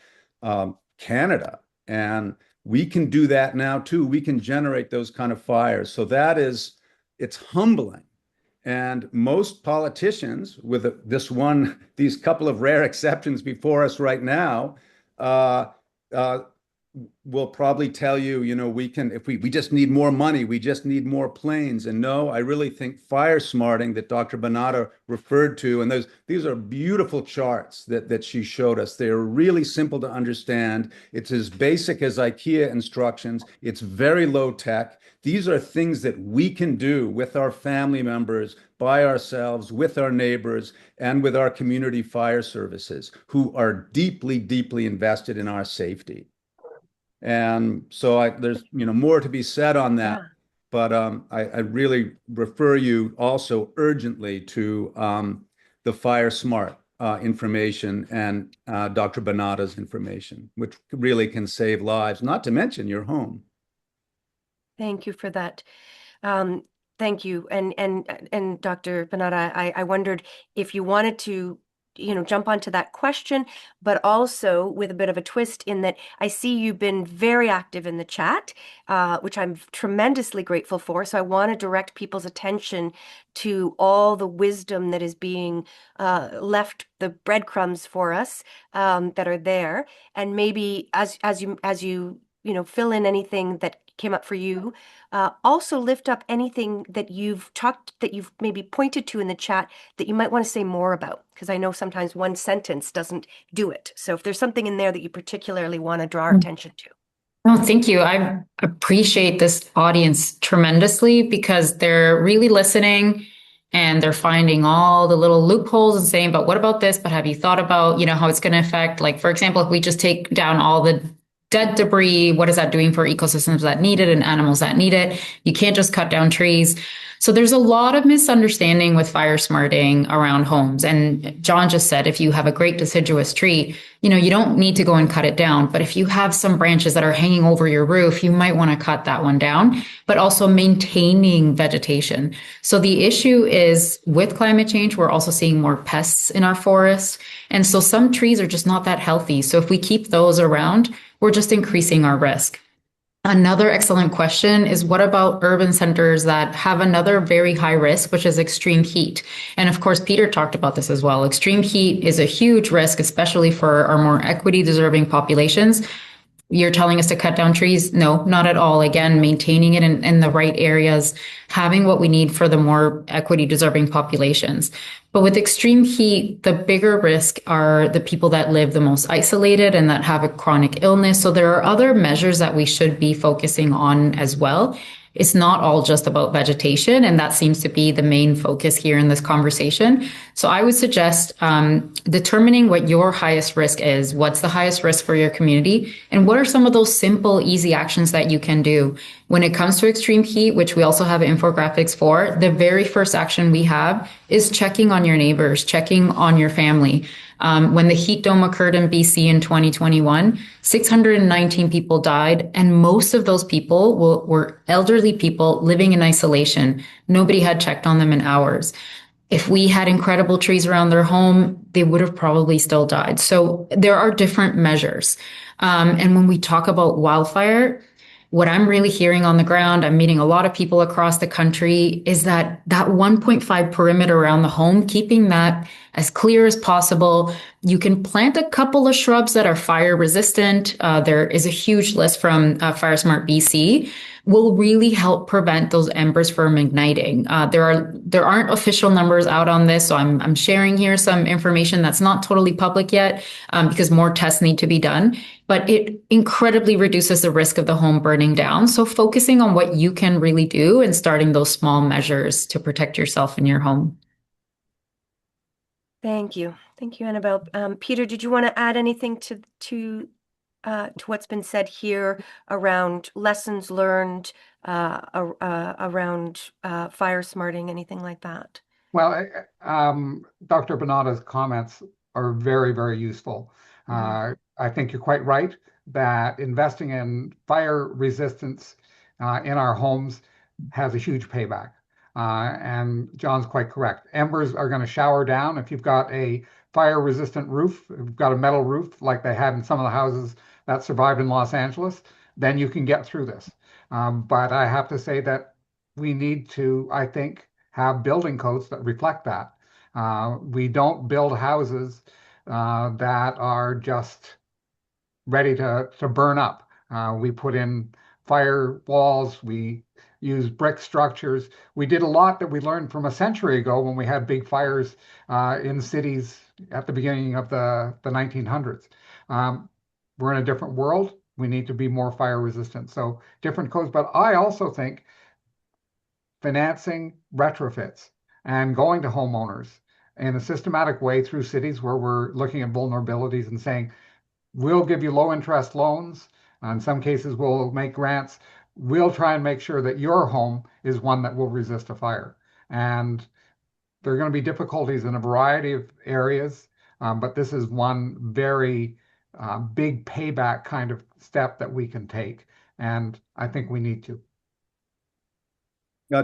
Canada. And we can do that now too. We can generate those kind of fires. So it's humbling. And most politicians, with these couple of rare exceptions before us right now, will probably tell you, we can, if we just need more money, we just need more planes. And no, I really think fire smarting that Dr. Bonata referred to, and these are beautiful charts that she showed us. They're really simple to understand. It's as basic as IKEA instructions. It's very low tech. These are things that we can do with our family members, by ourselves, with our neighbors, and with our community fire services, who are deeply, deeply invested in our safety. And so there's more to be said on that, Yeah. but I really refer you also urgently to the Fire Smart information and Dr. Bonata's information, which really can save lives, not to mention your home. Thank you for that. Um, Thank you. And Dr. Banata, I wondered if you wanted to, jump onto that question, but also with a bit of a twist in that I see you've been very active in the chat, which I'm tremendously grateful for. So I want to direct people's attention to all the wisdom that is being left, the breadcrumbs for us that are there, and maybe as you fill in anything that came up for you. Also lift up anything that you've maybe pointed to in the chat that you might want to say more about, because I know sometimes one sentence doesn't do it. So if there's something in there that you particularly want to draw our attention to. Oh, thank you. I appreciate this audience tremendously because they're really listening and they're finding all the little loopholes and saying, but what about this? But have you thought about, how it's going to affect, like, for example, if we just take down all the dead debris, what is that doing for ecosystems that need it and animals that need it? You can't just cut down trees. So there's a lot of misunderstanding with fire smarting around homes. And John just said, if you have a great deciduous tree, you don't need to go and cut it down. But if you have some branches that are hanging over your roof, you might want to cut that one down, but also maintaining vegetation. So the issue is with climate change, we're also seeing more pests in our forests. And so some trees are just not that healthy. So if we keep those around, we're just increasing our risk. Another excellent question is what about urban centers that have another very high risk, which is extreme heat? And of course, Peter talked about this as well. Extreme heat is a huge risk, especially for our more equity deserving populations. You're telling us to cut down trees? No, not at all. Again, maintaining it in the right areas, having what we need for the more equity deserving populations. But with extreme heat, the bigger risk are the people that live the most isolated and that have a chronic illness. So there are other measures that we should be focusing on as well. It's not all just about vegetation, and that seems to be the main focus here in this conversation. So I would suggest determining what your highest risk is, what's the highest risk for your community, and what are some of those simple, easy actions that you can do. When it comes to extreme heat, which we also have infographics for, the very first action we have is checking on your neighbors, checking on your family. When the heat dome occurred in BC in 2021, 619 people died, and most of those people were elderly people living in isolation. Nobody had checked on them in hours. If we had incredible trees around their home, they would have probably still died. So there are different measures. And when we talk about wildfire, what I'm really hearing on the ground, I'm meeting a lot of people across the country, is that 1.5 perimeter around the home, keeping that as clear as possible. You can plant a couple of shrubs that are fire resistant. There is a huge list from Fire Smart BC, will really help prevent those embers from igniting. There aren't official numbers out on this, so I'm sharing here some information that's not totally public yet because more tests need to be done. But it incredibly reduces the risk of the home burning down. So focusing on what you can really do and starting those small measures to protect yourself and your home. Thank you. Thank you, Annabelle. Peter, did you want to add anything to what's been said here around lessons learned, around fire smarting, anything like that? Well, Dr. Bonata's comments are very, very useful. I think you're quite right that investing in fire resistance in our homes has a huge payback. And John's quite correct. Embers are going to shower down. If you've got a fire resistant roof, if you've got a metal roof like they had in some of the houses that survived in Los Angeles, then you can get through this. But I have to say that we need to, I think, have building codes that reflect that. We don't build houses that are just ready to burn up. We put in fire walls. We use brick structures. We did a lot that we learned from a century ago when we had big fires in cities at the beginning of the 1900s. Um, we're in a different world. We need to be more fire resistant. So different codes. But I also think financing retrofits and going to homeowners in a systematic way through cities where we're looking at vulnerabilities and saying, we'll give you low interest loans. In some cases, we'll make grants. We'll try and make sure that your home is one that will resist a fire. And there are going to be difficulties in a variety of areas, but this is one very big payback kind of step that we can take. And I think we need to.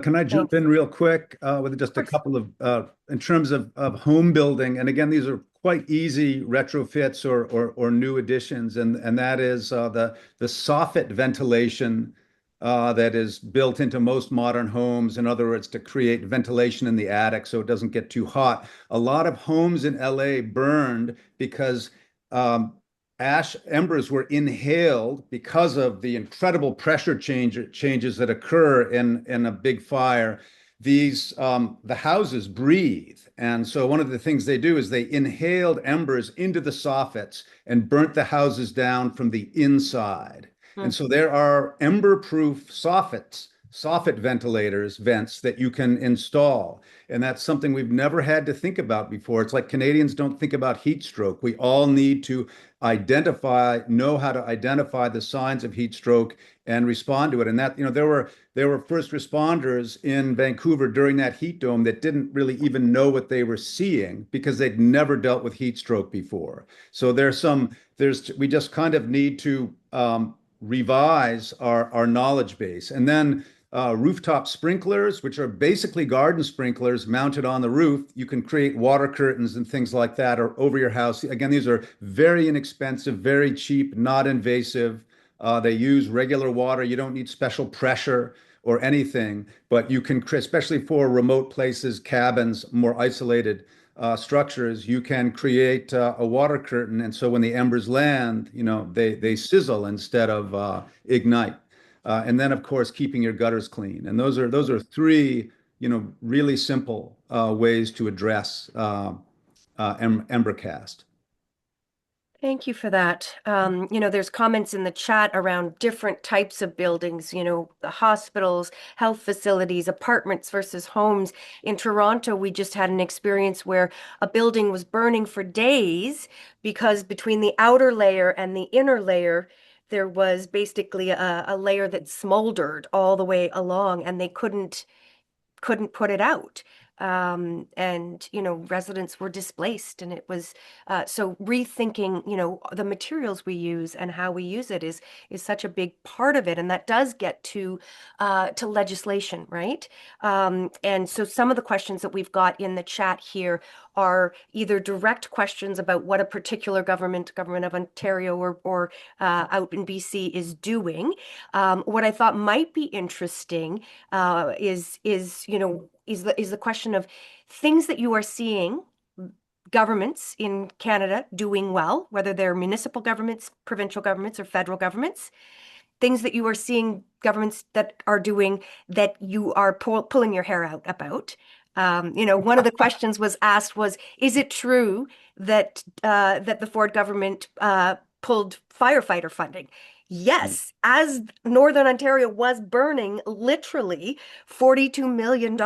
Can I jump in real quick with just a couple of, in terms of home building? And again, these are quite easy retrofits or new additions, and that is the soffit ventilation that is built into most modern homes. In other words, to create ventilation in the attic so it doesn't get too hot. A lot of homes in LA burned because ash embers were inhaled because of the incredible pressure changes that occur in a big fire. The houses breathe, and so one of the things they do is they inhaled embers into the soffits and burnt the houses down from the inside. And so there are ember-proof soffit vents that you can install. And that's something we've never had to think about before. It's like Canadians don't think about heat stroke. We all need to know how to identify the signs of heat stroke and respond to it. And that, there were first responders in Vancouver during that heat dome that didn't really even know what they were seeing because they'd never dealt with heat stroke before. So we just kind of need to revise our knowledge base. And then rooftop sprinklers, which are basically garden sprinklers mounted on the roof. You can create water curtains and things like that or over your house. Again, these are very inexpensive, very cheap, not invasive. They use regular water. You don't need special pressure or anything, but you can, especially for remote places, cabins, more isolated structures, you can create a water curtain. And so when the embers land, they sizzle instead of ignite. And then, of course, keeping your gutters clean. And those are three, really simple ways to address ember cast. Thank you for that. There's comments in the chat around different types of buildings, the hospitals, health facilities, apartments versus homes. In Toronto, we just had an experience where a building was burning for days because between the outer layer and the inner layer, there was basically a layer that smoldered all the way along, and they couldn't put it out. And residents were displaced, and it was so rethinking the materials we use and how we use it is such a big part of it, and that does get to legislation, right? And so some of the questions that we've got in the chat here are either direct questions about what a particular government of Ontario or out in BC is doing. What I thought might be interesting is the question of things that you are seeing governments in Canada doing well, whether they're municipal governments, provincial governments, or federal governments, things that you are seeing governments that are doing that you are pulling your hair out about. One of the questions was asked was, is it true that the Ford government pulled firefighter funding? Yes, as Northern Ontario was burning, literally $42 million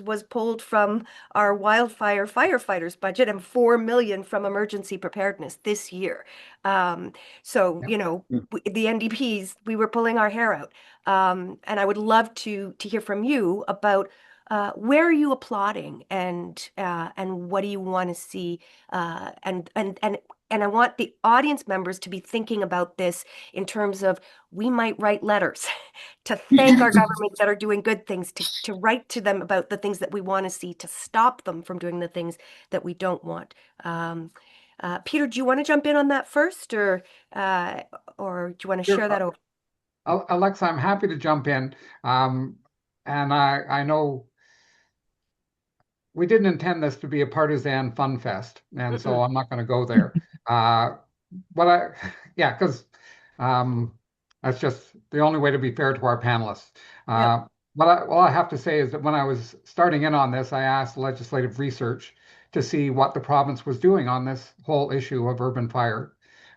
was pulled from our wildfire firefighters budget and $4 million from emergency preparedness this year. So, the NDPs, we were pulling our hair out. And I would love to hear from you about where are you applauding and what do you want to see and I want the audience members to be thinking about this in terms of we might write letters to thank our governments that are doing good things, to write to them about the things that we want to see, to stop them from doing the things that we don't want. Peter, do you want to jump in on that first, or do you want to share that over? Alexa, I'm happy to jump in. And I know we didn't intend this to be a partisan fun fest, and so I'm not going to go there. Because That's just the only way to be fair to our panelists. Yep. What I have to say is that when I was starting in on this, I asked legislative research to see what the province was doing on this whole issue of urban fire,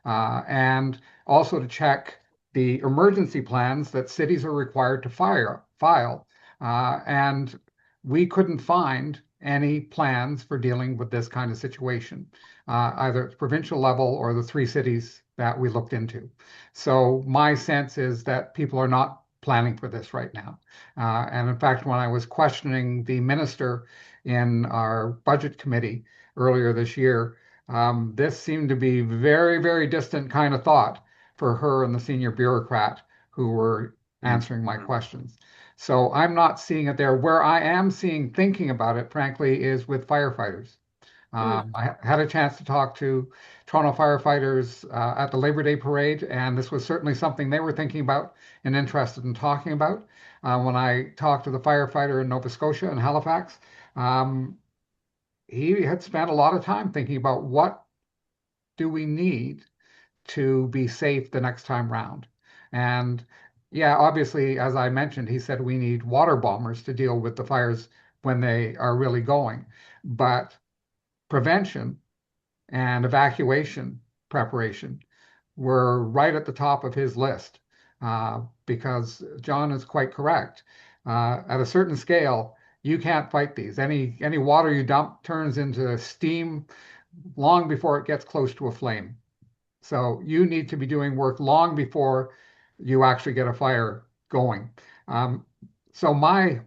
and also to check the emergency plans that cities are required to file. And we couldn't find any plans for dealing with this kind of situation, either at the provincial level or the three cities that we looked into. So my sense is that people are not planning for this right now. And in fact, when I was questioning the minister in our budget committee earlier this year, this seemed to be very, very distant kind of thought for her and the senior bureaucrat who were answering my questions. So I'm not seeing it there. Where I am seeing thinking about it, frankly, is with firefighters. I had a chance to talk to Toronto firefighters at the Labor Day parade, and this was certainly something they were thinking about and interested in talking about. When I talked to the firefighter in Nova Scotia and Halifax, um, he had spent a lot of time thinking about what do we need to be safe the next time round. And yeah, obviously, as I mentioned, he said we need water bombers to deal with the fires when they are really going. But prevention and evacuation preparation were right at the top of his list, because John is quite correct. At a certain scale, you can't fight these. Any water you dump turns into steam long before it gets close to a flame. So you need to be doing work long before you actually get a fire going. Um, so my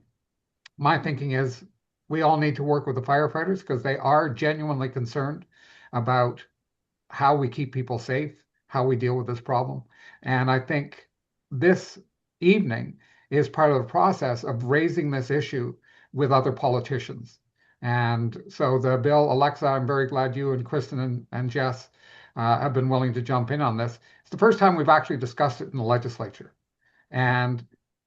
thinking is we all need to work with the firefighters because they are genuinely concerned about how we keep people safe, how we deal with this problem. And I think this evening is part of the process of raising this issue with other politicians. And so the bill, Alexa, I'm very glad you and Kristen and Jess have been willing to jump in on this. It's the first time we've actually discussed it in the legislature. And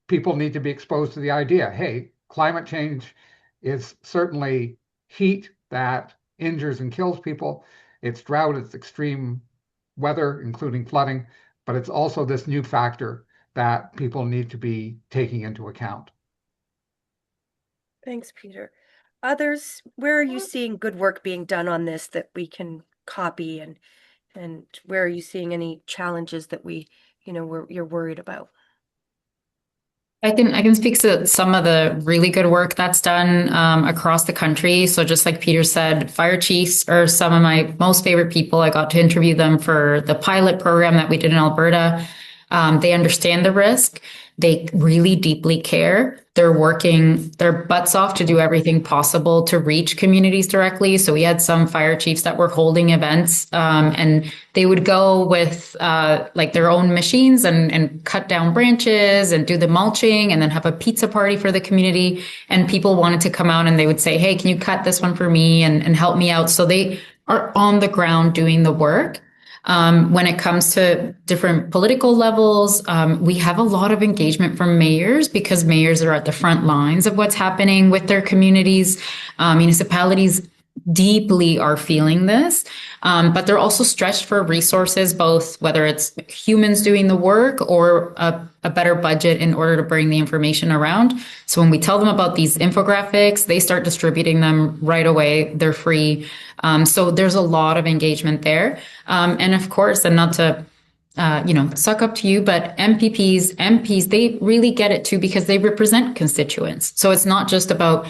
people need to be exposed to the idea, hey, climate change is certainly heat that injures and kills people. It's drought, it's extreme weather, including flooding, but it's also this new factor that people need to be taking into account. Thanks, Peter. Others, where are you seeing good work being done on this that we can copy, and where are you seeing any challenges that you're worried about? I can speak to some of the really good work that's done across the country. So just like Peter said, fire chiefs are some of my most favorite people. I got to interview them for the pilot program that we did in Alberta. They understand the risk. They really deeply care. They're working their butts off to do everything possible to reach communities directly. So we had some fire chiefs that were holding events, and they would go with like their own machines and cut down branches and do the mulching and then have a pizza party for the community. And people wanted to come out and they would say, hey, can you cut this one for me and help me out? So they are on the ground doing the work. When it comes to different political levels, we have a lot of engagement from mayors because mayors are at the front lines of what's happening with their communities. Municipalities deeply are feeling this, but they're also stretched for resources, both whether it's humans doing the work or a better budget in order to bring the information around. So when we tell them about these infographics, they start distributing them right away. They're free. So there's a lot of engagement there. And of course, and not to suck up to you, but MPs, they really get it too because they represent constituents. So it's not just about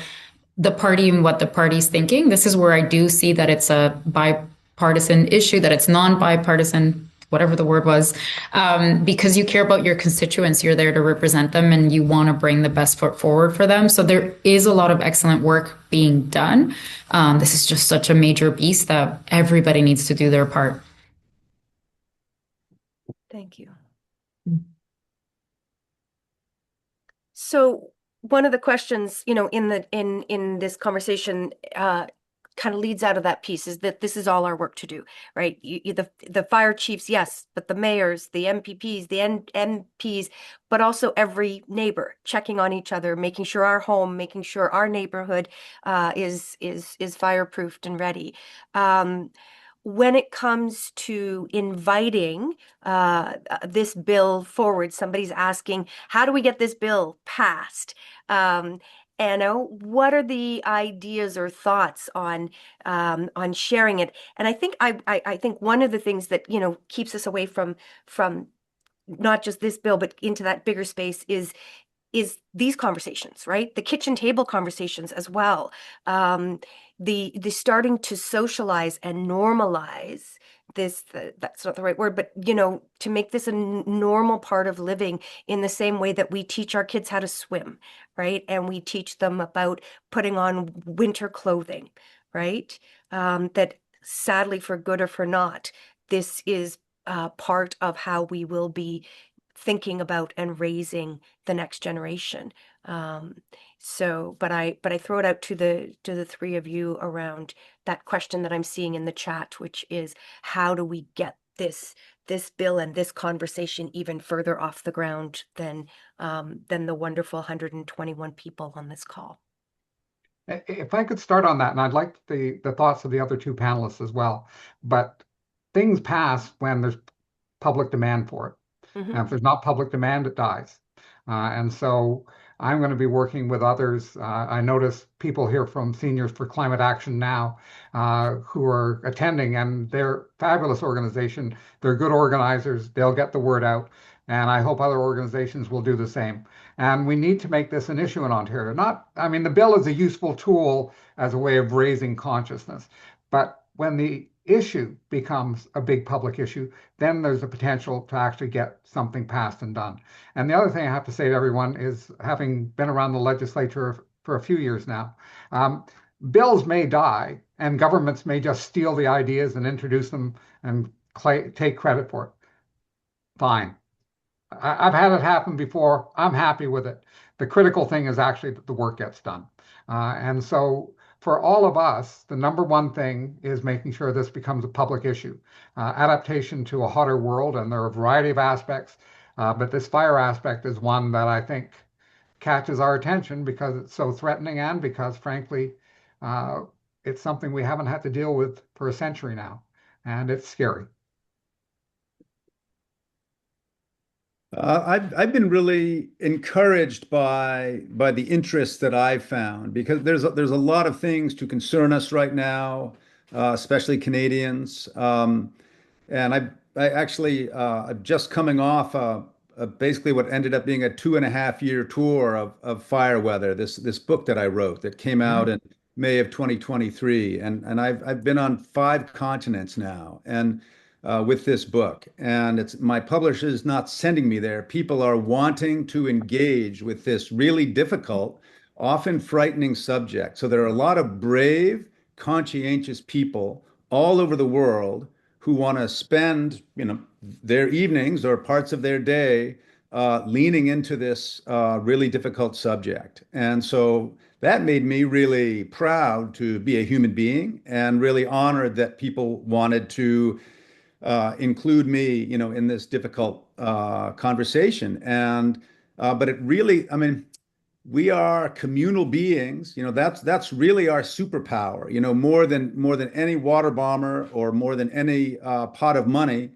the party and what the party's thinking. This is where I do see that it's a bipartisan issue, that it's non-bipartisan, whatever the word was, because you care about your constituents. You're there to represent them and you want to bring the best foot forward for them. So there is a lot of excellent work being done. This is just such a major beast that everybody needs to do their part. Thank you. So one of the questions, in this conversation, kind of leads out of that piece is that this is all our work to do, right? The fire chiefs, yes, but the mayors, the MPPs, the MPs, but also every neighbor checking on each other, making sure our home, making sure our neighborhood is fireproofed and ready. when it comes to inviting this bill forward, somebody's asking, how do we get this bill passed? Anna, what are the ideas or thoughts on sharing it? And I think one of the things that, keeps us away from not just this bill, but into that bigger space is these conversations, right? The kitchen table conversations as well. The starting to socialize and normalize this, that's not the right word, but to make this a normal part of living in the same way that we teach our kids how to swim, right? And we teach them about putting on winter clothing, right? That sadly, for good or for not, this is part of how we will be thinking about and raising the next generation. But I throw it out to the three of you around that question that I'm seeing in the chat, which is how do we get this bill and this conversation even further off the ground than the wonderful 121 people on this call. If I could start on that, and I'd like the thoughts of the other two panelists as well, but things pass when there's public demand for it. And if there's not public demand, it dies. And so I'm going to be working with others. I notice people here from Seniors for Climate Action Now who are attending, and they're a fabulous organization. They're good organizers. They'll get the word out. And I hope other organizations will do the same. And we need to make this an issue in Ontario. I mean, the bill is a useful tool as a way of raising consciousness. But when the issue becomes a big public issue, then there's a potential to actually get something passed and done. And the other thing I have to say to everyone is, having been around the legislature for a few years now, bills may die and governments may just steal the ideas and introduce them and take credit for it. Fine. I've had it happen before. I'm happy with it. The critical thing is actually that the work gets done. And so for all of us, the number one thing is making sure this becomes a public issue. Adaptation to a hotter world, and there are a variety of aspects, but this fire aspect is one that I think catches our attention because it's so threatening and because, frankly, it's something we haven't had to deal with for a century now, and it's scary. I've been really encouraged by the interest that I've found, because there's a lot of things to concern us right now, especially Canadians. And I actually I'm just coming off basically what ended up being a 2.5 year tour of fire weather. This book that I wrote that came out in May of 2023, and I've been on 5 continents now, and with this book, and it's my publisher is not sending me there. People are wanting to engage with this really difficult, often frightening subject. So there are a lot of brave, conscientious people all over the world who want to spend, their evenings or parts of their day leaning into this really difficult subject. And so that made me really proud to be a human being, and really honored that people wanted to include me, in this difficult conversation. And but it really, I mean, we are communal beings. That's really our superpower. More than any water bomber or more than any pot of money,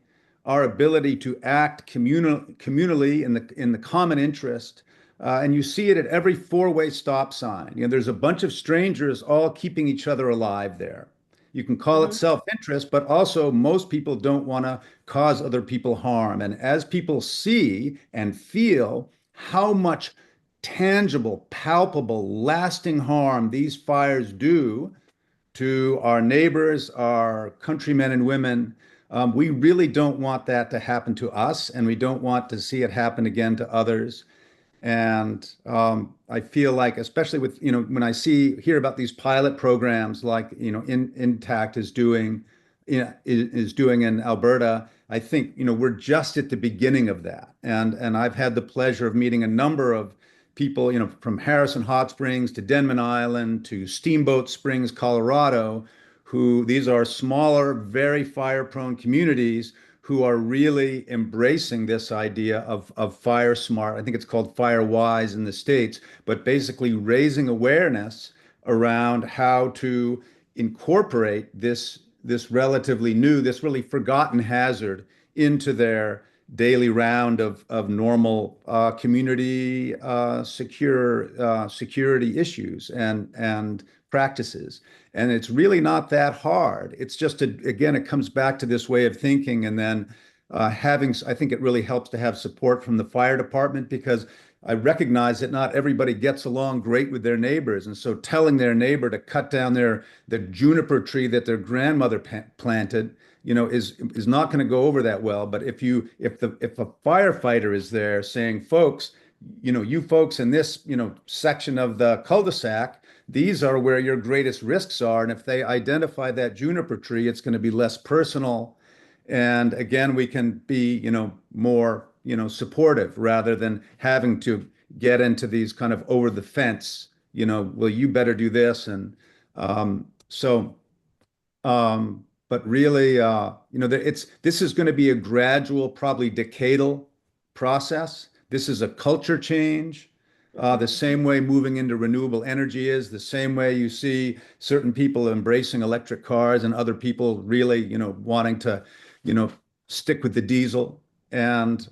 our ability to act communally in the common interest. And you see it at every four-way stop sign. There's a bunch of strangers all keeping each other alive there. You can call it self-interest, but also most people don't want to cause other people harm. And as people see and feel how much tangible, palpable, lasting harm these fires do to our neighbors, our countrymen and women, we really don't want that to happen to us, and we don't want to see it happen again to others. And I feel like, especially with, when I hear about these pilot programs like, Intact is doing, is doing in Alberta, I think, we're just at the beginning of that. And I've had the pleasure of meeting a number of people, from Harrison Hot Springs to Denman Island to Steamboat Springs, Colorado, who these are smaller, very fire-prone communities who are really embracing this idea of fire smart. I think it's called fire wise in the States, but basically raising awareness around how to incorporate this this relatively new, this really forgotten hazard into their daily round of normal community security issues and practices. And it's really not that hard. It's just again, it comes back to this way of thinking, and then I think it really helps to have support from the fire department, because I recognize that not everybody gets along great with their neighbors. And so telling their neighbor to cut down the juniper tree that their grandmother planted, is not going to go over that well. But if a firefighter is there saying, folks, you folks in this, section of the cul-de-sac, these are where your greatest risks are. And if they identify that juniper tree, it's going to be less personal. And again, we can be, more, supportive, rather than having to get into these kind of over the fence, well, you better do this. And so, but really, this is going to be a gradual, probably decadal process. This is a culture change. The same way moving into renewable energy is, the same way you see certain people embracing electric cars and other people really, wanting to, stick with the diesel. And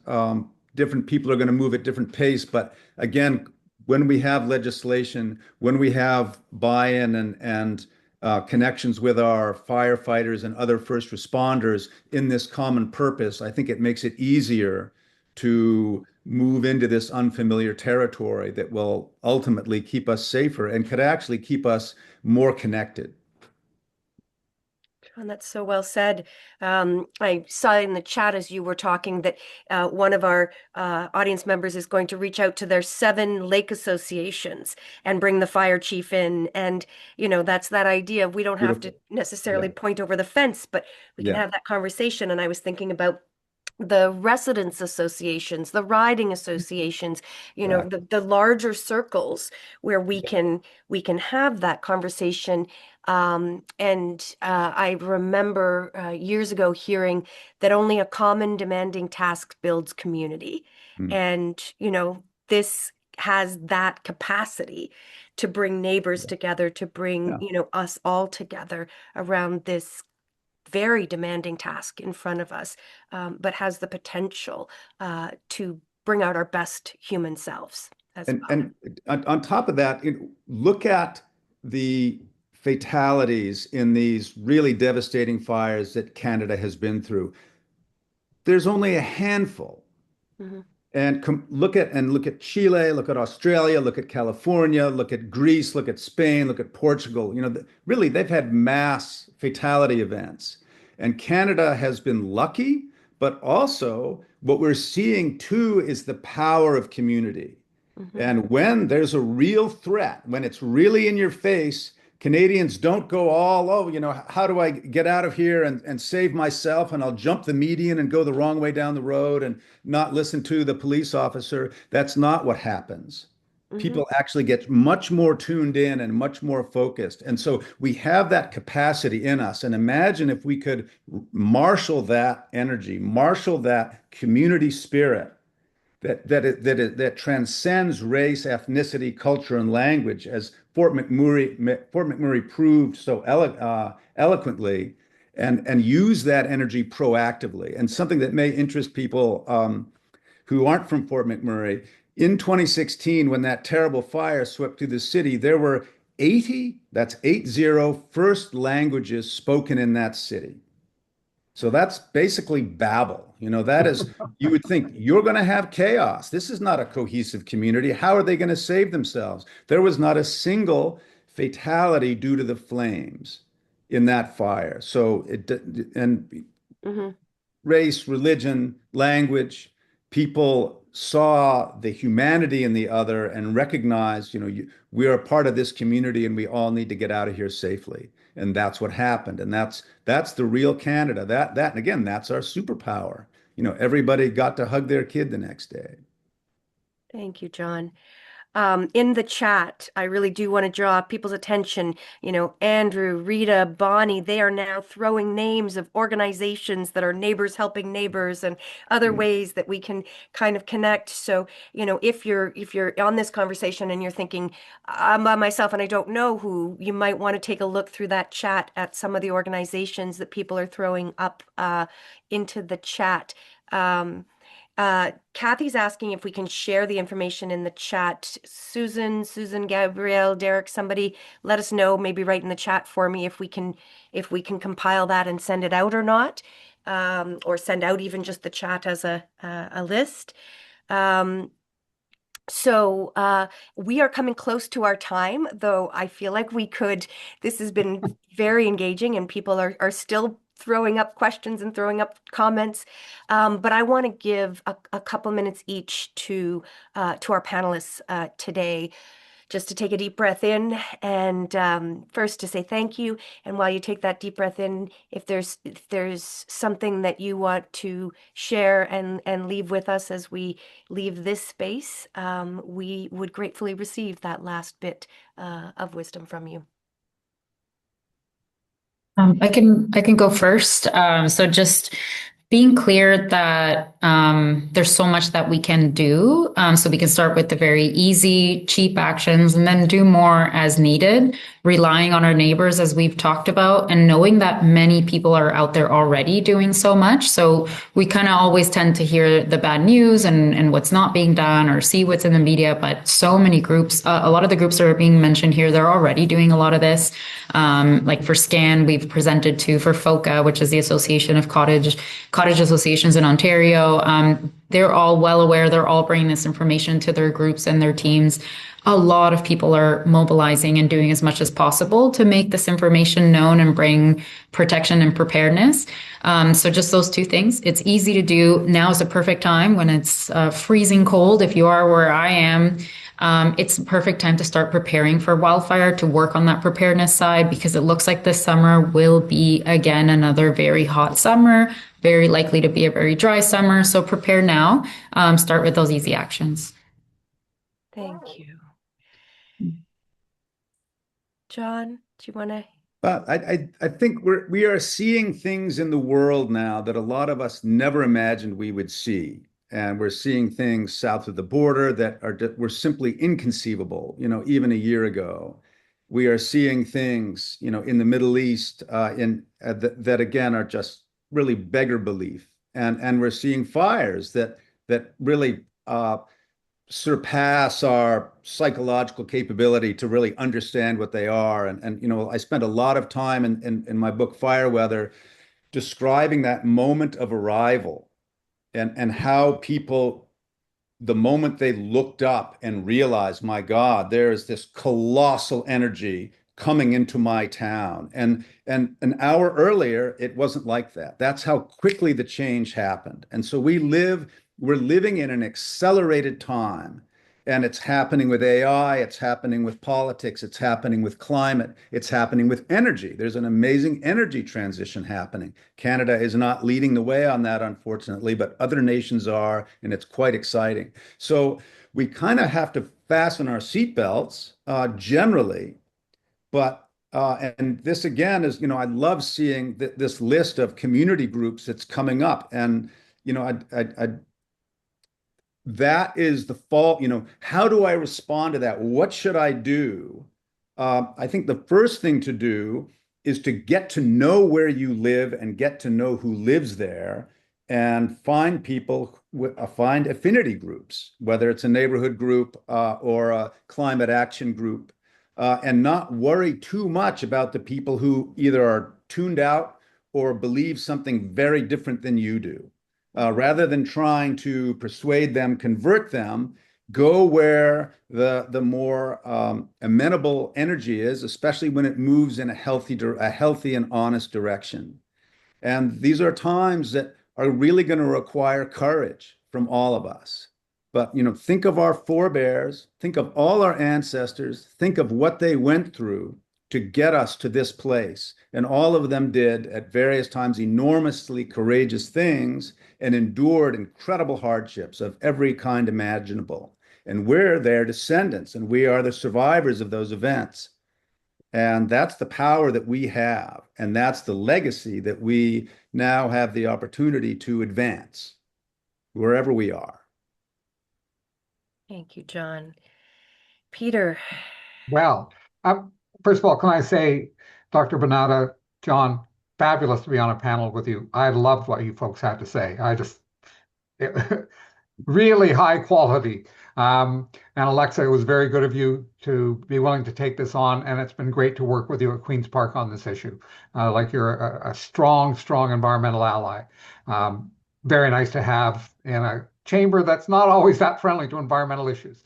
different people are going to move at different pace. But again, when we have legislation, when we have buy-in and connections with our firefighters and other first responders in this common purpose, I think it makes it easier to move into this unfamiliar territory that will ultimately keep us safer and could actually keep us more connected. And that's so well said. I saw in the chat as you were talking that one of our audience members is going to reach out to their 7 lake associations and bring the fire chief in. And, that's that idea of we don't have to necessarily Yeah. point over the fence, but we can Yeah. have that conversation. And I was thinking about the residents associations, the riding associations, Exactly. the larger circles where we can have that conversation. And I remember years ago hearing that only a common demanding task builds community. Mm. And, this has that capacity to bring neighbors together, to bring, Yeah. us all together around this very demanding task in front of us, but has the potential to bring out our best human selves as well. And on top of that, look at the fatalities in these really devastating fires that Canada has been through. There's only a handful. Mhm. And look at Chile, look at Australia, look at California, look at Greece, look at Spain, look at Portugal. Really, they've had mass fatality events. And Canada has been lucky, but also what we're seeing too is the power of community. Mhm. And when there's a real threat, when it's really in your face, Canadians don't go all, oh, how do I get out of here and save myself? And I'll jump the median and go the wrong way down the road and not listen to the police officer. That's not what happens. Mhm. People actually get much more tuned in and much more focused. And so we have that capacity in us. And imagine if we could marshal that energy, marshal that community spirit that transcends race, ethnicity, culture, and language, as Fort McMurray proved so eloquently, and use that energy proactively. And something that may interest people who aren't from Fort McMurray, in 2016, when that terrible fire swept through the city, there were 80, that's 80 first languages spoken in that city. So that's basically Babel. That is, you would think you're going to have chaos. This is not a cohesive community. How are they going to save themselves? There was not a single fatality due to the flames in that fire. So and Mhm. race, religion, language, people saw the humanity in the other and recognized, we are a part of this community and we all need to get out of here safely. And that's what happened. And that's the real Canada. And again, that's our superpower. Everybody got to hug their kid the next day. Thank you, John. in the chat, I really do want to draw people's attention. Andrew, Rita, Bonnie, they are now throwing names of organizations that are neighbors helping neighbors and other ways that we can kind of connect. So, if you're on this conversation and you're thinking, I'm by myself and I don't know who, you might want to take a look through that chat at some of the organizations that people are throwing up into the chat. Kathy's asking if we can share the information in the chat. Susan, Gabrielle, Derek, somebody let us know, maybe write in the chat for me if we can compile that and send it out or not, or send out even just the chat as a list. So we are coming close to our time, though I feel like this has been very engaging and people are still throwing up questions and throwing up comments. But I want to give a couple minutes each to our panelists today, just to take a deep breath in and first to say thank you. And while you take that deep breath in, if there's something that you want to share and leave with us as we leave this space, we would gratefully receive that last bit of wisdom from you. I can go first. So just being clear that there's so much that we can do. So we can start with the very easy, cheap actions and then do more as needed, relying on our neighbors as we've talked about, and knowing that many people are out there already doing so much. So we kind of always tend to hear the bad news and what's not being done or see what's in the media, but so many groups, a lot of the groups that are being mentioned here, they're already doing a lot of this. Like for SCAN, we've presented to for FOCA, which is the Association of Cottage Associations in Ontario. They're all well aware. They're all bringing this information to their groups and their teams. A lot of people are mobilizing and doing as much as possible to make this information known and bring protection and preparedness. So just those two things. It's easy to do. Now is the perfect time when it's freezing cold. If you are where I am, it's the perfect time to start preparing for wildfire, to work on that preparedness side, because it looks like this summer will be, again, another very hot summer, very likely to be a very dry summer. So prepare now. Start with those easy actions. Thank you. John, do you want to? I think we are seeing things in the world now that a lot of us never imagined we would see. And we're seeing things south of the border that were simply inconceivable, even a year ago. We are seeing things, in the Middle East, that again are just really beggar belief. And we're seeing fires that really surpass our psychological capability to really understand what they are. And I spent a lot of time in my book Fire Weather describing that moment of arrival and how people, the moment they looked up and realized, my God, there is this colossal energy coming into my town. And an hour earlier, it wasn't like that. That's how quickly the change happened. And so we're living in an accelerated time, and it's happening with AI, it's happening with politics, it's happening with climate, it's happening with energy. There's an amazing energy transition happening. Canada is not leading the way on that, unfortunately, but other nations are, and it's quite exciting. So we kind of have to fasten our seatbelts generally, but and this again is, I love seeing this list of community groups that's coming up, and that is the fault. How do I respond to that? What should I do? I think the first thing to do is to get to know where you live and get to know who lives there, and find find affinity groups, whether it's a neighborhood group or a climate action group, and not worry too much about the people who either are tuned out or believe something very different than you do. Rather than trying to persuade them, convert them, go where the more amenable energy is, especially when it moves in a healthy and honest direction. And these are times that are really going to require courage from all of us. But think of our forebears, think of all our ancestors, think of what they went through to get us to this place. And all of them did at various times enormously courageous things and endured incredible hardships of every kind imaginable. and we're their descendants, and we are the survivors of those events. And that's the power that we have, and that's the legacy that we now have the opportunity to advance wherever we are. Thank you, John. Peter. Well, first of all, can I say, Dr. Bonata, John, fabulous to be on a panel with you. I loved what you folks had to say. Really high quality. And Alexa, it was very good of you to be willing to take this on, and it's been great to work with you at Queen's Park on this issue. Like you're a strong, strong environmental ally. Very nice to have in a chamber that's not always that friendly to environmental issues.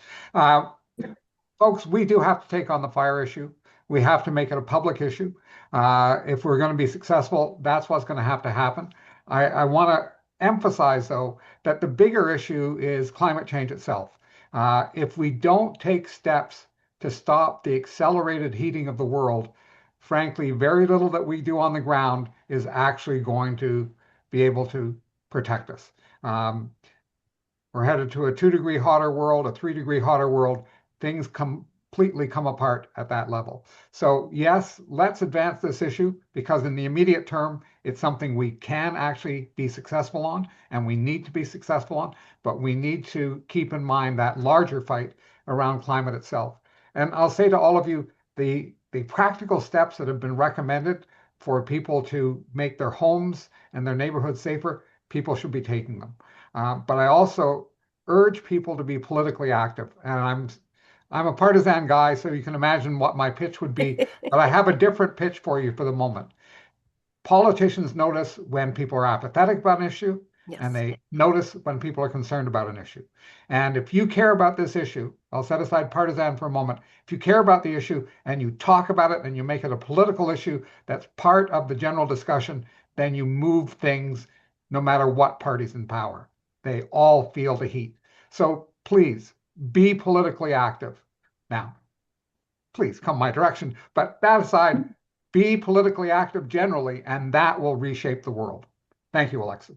Folks, we do have to take on the fire issue. We have to make it a public issue. If we're going to be successful, that's what's going to have to happen. I want to emphasize, though, that the bigger issue is climate change itself. If we don't take steps to stop the accelerated heating of the world, frankly, very little that we do on the ground is actually going to be able to protect us. We're headed to a 2-degree hotter world, a 3-degree hotter world. Things completely come apart at that level. So yes, let's advance this issue, because in the immediate term, it's something we can actually be successful on, and we need to be successful on, but we need to keep in mind that larger fight around climate itself. And I'll say to all of you, the practical steps that have been recommended for people to make their homes and their neighborhoods safer, people should be taking them. But I also urge people to be politically active. And I'm a partisan guy, so you can imagine what my pitch would be, but I have a different pitch for you for the moment. Politicians notice when people are apathetic about an issue, Yes. and they notice when people are concerned about an issue. And if you care about this issue, I'll set aside partisan for a moment. If you care about the issue and you talk about it and you make it a political issue that's part of the general discussion, then you move things no matter what party's in power. They all feel the heat. So please be politically active. Now, please come my direction. But that aside, be politically active generally, and that will reshape the world. Thank you, Alexa.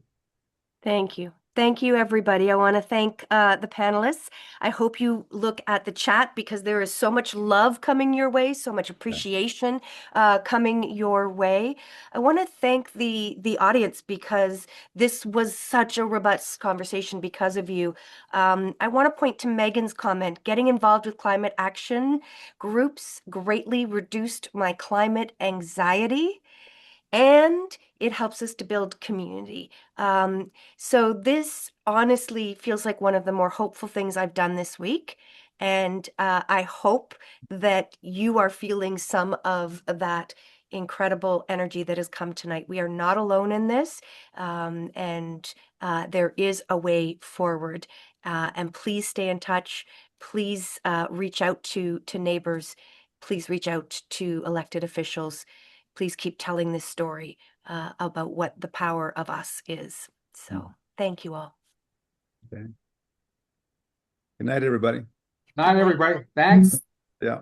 Thank you. Thank you, everybody. I want to thank the panelists. I hope you look at the chat, because there is so much love coming your way, so much appreciation coming your way. I want to thank the audience, because this was such a robust conversation because of you. I want to point to Megan's comment: getting involved with climate action groups greatly reduced my climate anxiety, and it helps us to build community. So this honestly feels like one of the more hopeful things I've done this week. And I hope that you are feeling some of that incredible energy that has come tonight. We are not alone in this, and there is a way forward. And please stay in touch. Please reach out to neighbors. Please reach out to elected officials. Please keep telling this story about what the power of us is. So thank you all. Okay. Good night, everybody. Night, everybody. Thanks. Yeah.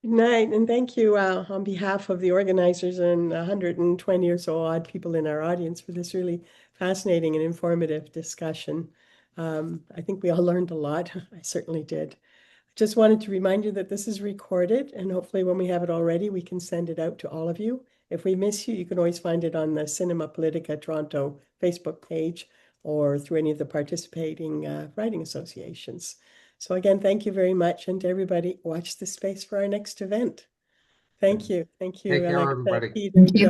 Good night, and thank you on behalf of the organizers and 120 or so odd people in our audience for this really fascinating and informative discussion. I think we all learned a lot. I certainly did. Just wanted to remind you that this is recorded, and hopefully when we have it all ready, we can send it out to all of you. If we miss you, you can always find it on the Cinema Politica Toronto Facebook page, or through any of the participating writing associations. So again, thank you very much, and everybody, watch the space for our next event. Thank you. Thank you, Take care, Alexa, everybody. Peter, Thank you.